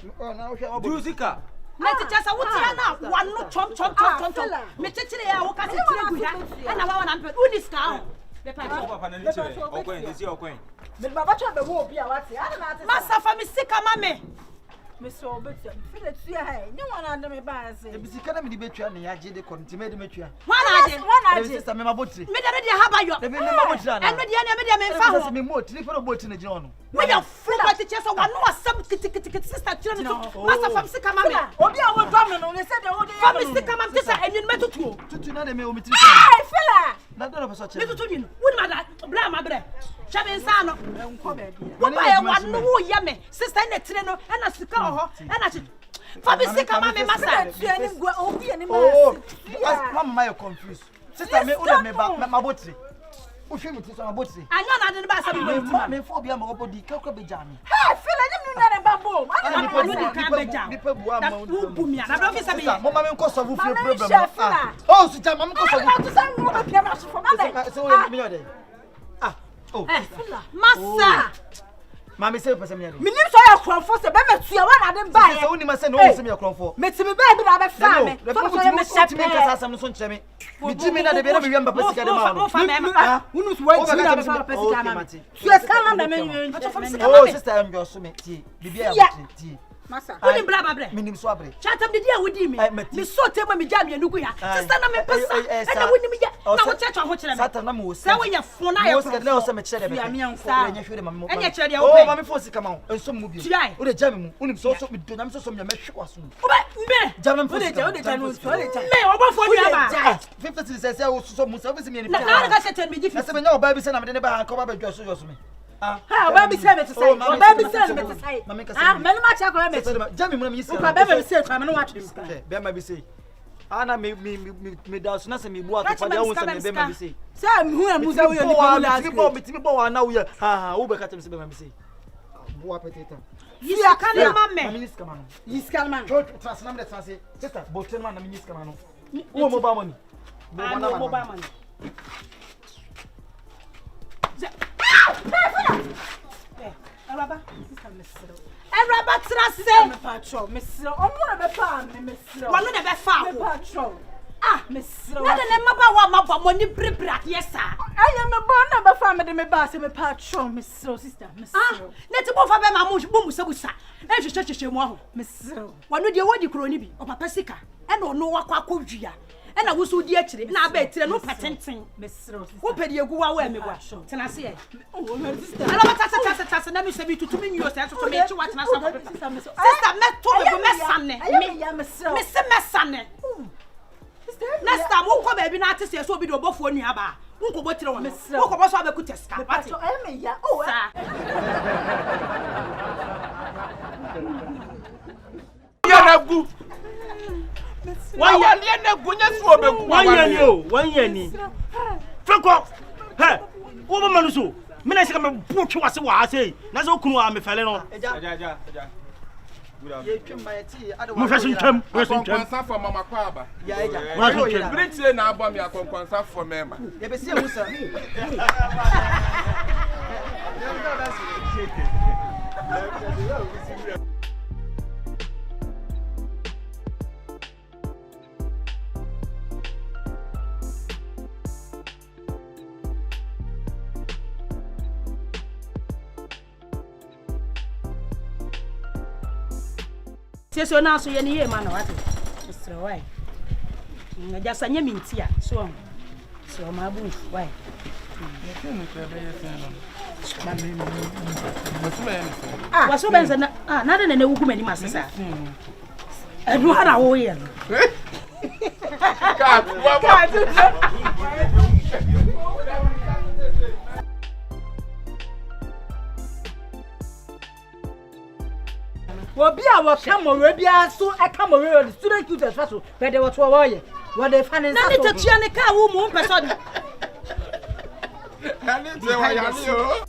[SPEAKER 3] Jusika.
[SPEAKER 2] Na teacher sa wutia na wanu chom. Me chechire ya wo ka chechire gu ya. E na wa na mpe uniska ho. Be pa cho.
[SPEAKER 3] Papa na ni chere. Okwen, disi okwen.
[SPEAKER 2] Me baba cho be wo obi a wate. Ana na ate. Masa fa me sika mame. Me so betia. Feel it here hey. Nyi wana ande me ba ase.
[SPEAKER 1] E bisika na me di betua na ya je de konti me de metua.
[SPEAKER 2] Wana ade.
[SPEAKER 1] Sister me mabotri.
[SPEAKER 2] Me de haba yo.
[SPEAKER 1] Me mabotri na.
[SPEAKER 2] En me de me fa ho.
[SPEAKER 1] Me motri fe no botri na jino no.
[SPEAKER 2] Me ya full but teacher so wanu asem kiti sister tire no. Masa fa me sika mame. Obi a wo dom no ne se de wo de. Fa me sika mame tisa enyin metutu.
[SPEAKER 1] Tutu na de me o mitri.
[SPEAKER 2] Hey fela.
[SPEAKER 1] Na do no person che.
[SPEAKER 2] Metutu ni no. Woni ma da bra ma bre. Shabe nsa no. Enko ba bia. Wo ba ye wanu wo ye me. Sister na tire no na sika ho. Na chi. Fa me sika mame masa. Tuani gwa obi ani ma.
[SPEAKER 1] Oh. Mama you confused. Sister me o de me ba mabotri. O hwe muti so mabotri.
[SPEAKER 2] Anya na de ne ba sabi we.
[SPEAKER 1] Me fo bia mo bodi ka be jam.
[SPEAKER 2] Hey fela ni na ne ba bo. Ana ni ka be jam.
[SPEAKER 1] Ni pe bua ma.
[SPEAKER 2] Bu mi na do fi sabi.
[SPEAKER 1] Mo ma me nko solve few problem. Oh, so jam am nko solve.
[SPEAKER 2] Na to say mo ba pia ma so for ma.
[SPEAKER 1] So we me yode. Ah. Oh.
[SPEAKER 2] Massa.
[SPEAKER 1] Mama say person me yode.
[SPEAKER 2] Me nim so ya kronfo se be metua wa na de ba ye.
[SPEAKER 1] So woni ma say no woni say me kronfo.
[SPEAKER 2] Me ti me ba bi na be fa me.
[SPEAKER 1] So so me shepe. Me kasa asam no so nkyere me. Me ji me na de be na me wiam papa sika de ma no.
[SPEAKER 2] Unu so wa ji na be fa papa sika ma. Tu esa na me.
[SPEAKER 1] Oh sister am go so me ti. Bibia ya ti.
[SPEAKER 2] Massa. Woni bla ba bre.
[SPEAKER 1] Me nim so abre.
[SPEAKER 2] Chatam de dia wodi me. Me so tema me jam ye nugu ya. Sister na me pesa. E na woni me ya. Na wo checho ho kire me.
[SPEAKER 1] Satan na me wo.
[SPEAKER 2] Sa wo ya fo na ya.
[SPEAKER 1] Wo sika na wo se me kire de be.
[SPEAKER 2] Ya me anfa.
[SPEAKER 1] Enya hwere mama.
[SPEAKER 2] Enya kire de wo.
[SPEAKER 1] Oh mama fo sika ma wo. Enso mu bi.
[SPEAKER 2] Wo
[SPEAKER 1] de jam mu. Woni so so me do na me so me hwe aso.
[SPEAKER 2] Wo me.
[SPEAKER 1] Jam me fo.
[SPEAKER 2] Wo de jam no so de jam. Me obo fo ni aba.
[SPEAKER 1] 50 say say wo so mu so be se me ni.
[SPEAKER 2] Na ka se ten me di 50.
[SPEAKER 1] Na se me nya oba bi se na me de ba han ko ba dwa so yo so me.
[SPEAKER 2] Ha oba bi se me te sai. Oba bi se me te sai. Ah, me no ma cha ko me te.
[SPEAKER 1] Jam mu na me yisi.
[SPEAKER 2] Ko ba be se kwa me no wa twem.
[SPEAKER 1] Be ma bi se. Ana me da so na se me bu ato pa de won se me be ma bi se.
[SPEAKER 2] Sa me hu na mu za wo yo ni ko la.
[SPEAKER 1] Me bo wa na wo ya. Ha wo be ka tem se be ma bi se. Bu apetita.
[SPEAKER 2] Yisi kan ma me.
[SPEAKER 1] Ma minis kama no.
[SPEAKER 2] Yisi kan ma.
[SPEAKER 1] Church trans na me trans. Sister, bo ten man na minis kama no. Wo mobile money.
[SPEAKER 2] Bo mobile money. Araba, sister mesro. Araba trase. Me patro, mesro. Omo na be fa me mesro. Wano na be fa. Me patro. Ah, mesro. Na de maba wa maba money bribra yesa. Aya me bo na be fa me de me ba se me patro, mesro sister, mesro. Ah, na ti bo fa be ma mo musa busa. E hwehwehwehwe mu aho. Mesro. Wano de wodi kro ni bi. O papa sika. E na ono wakwa akwadua. E na wusu di akire na aba etire no patenten. Mesro sister. Wo pedi egu wa wa emegwa. Tena se ye. Oh, sister. Ala tata na mi se bi tutu mi nyo se so me chi wa tena sa sister me to me go mesane. Me se mesane. Next time wo ko baby na ate se so bi do bofo nu aba. Wo ko botire won. Wo ko bo so abeku teska. Patro e me ya. Oh.
[SPEAKER 7] Ya na gu. Why you na gu nya so obeku.
[SPEAKER 10] One year ni. Franco. Hey. Wo ba manu so. Me na sika me botwe wase wa ase. Na so kunu a me fele no.
[SPEAKER 3] Eja.
[SPEAKER 1] Ye twem ma yeti ade
[SPEAKER 10] Mo fesin twem.
[SPEAKER 7] Kwansa for mama kwa aba.
[SPEAKER 1] Ya eja.
[SPEAKER 7] Britse na abom ya kwansa for mema.
[SPEAKER 1] Ye be se musa.
[SPEAKER 2] Seso na so ye ne ye ma na wate. Stre wai. Na jasa nya minti a so so ma bu wai. Ah, waso benza na na de na wugu mani masesa. Edu hara wo ye no.
[SPEAKER 7] Ka
[SPEAKER 2] Obi a wo kamoro bia so e kamoro the student tutors faso pe de wo to wo ye What they find in
[SPEAKER 8] Nani te chia ne ka wo mu person.
[SPEAKER 7] Ani te wa ya ni o.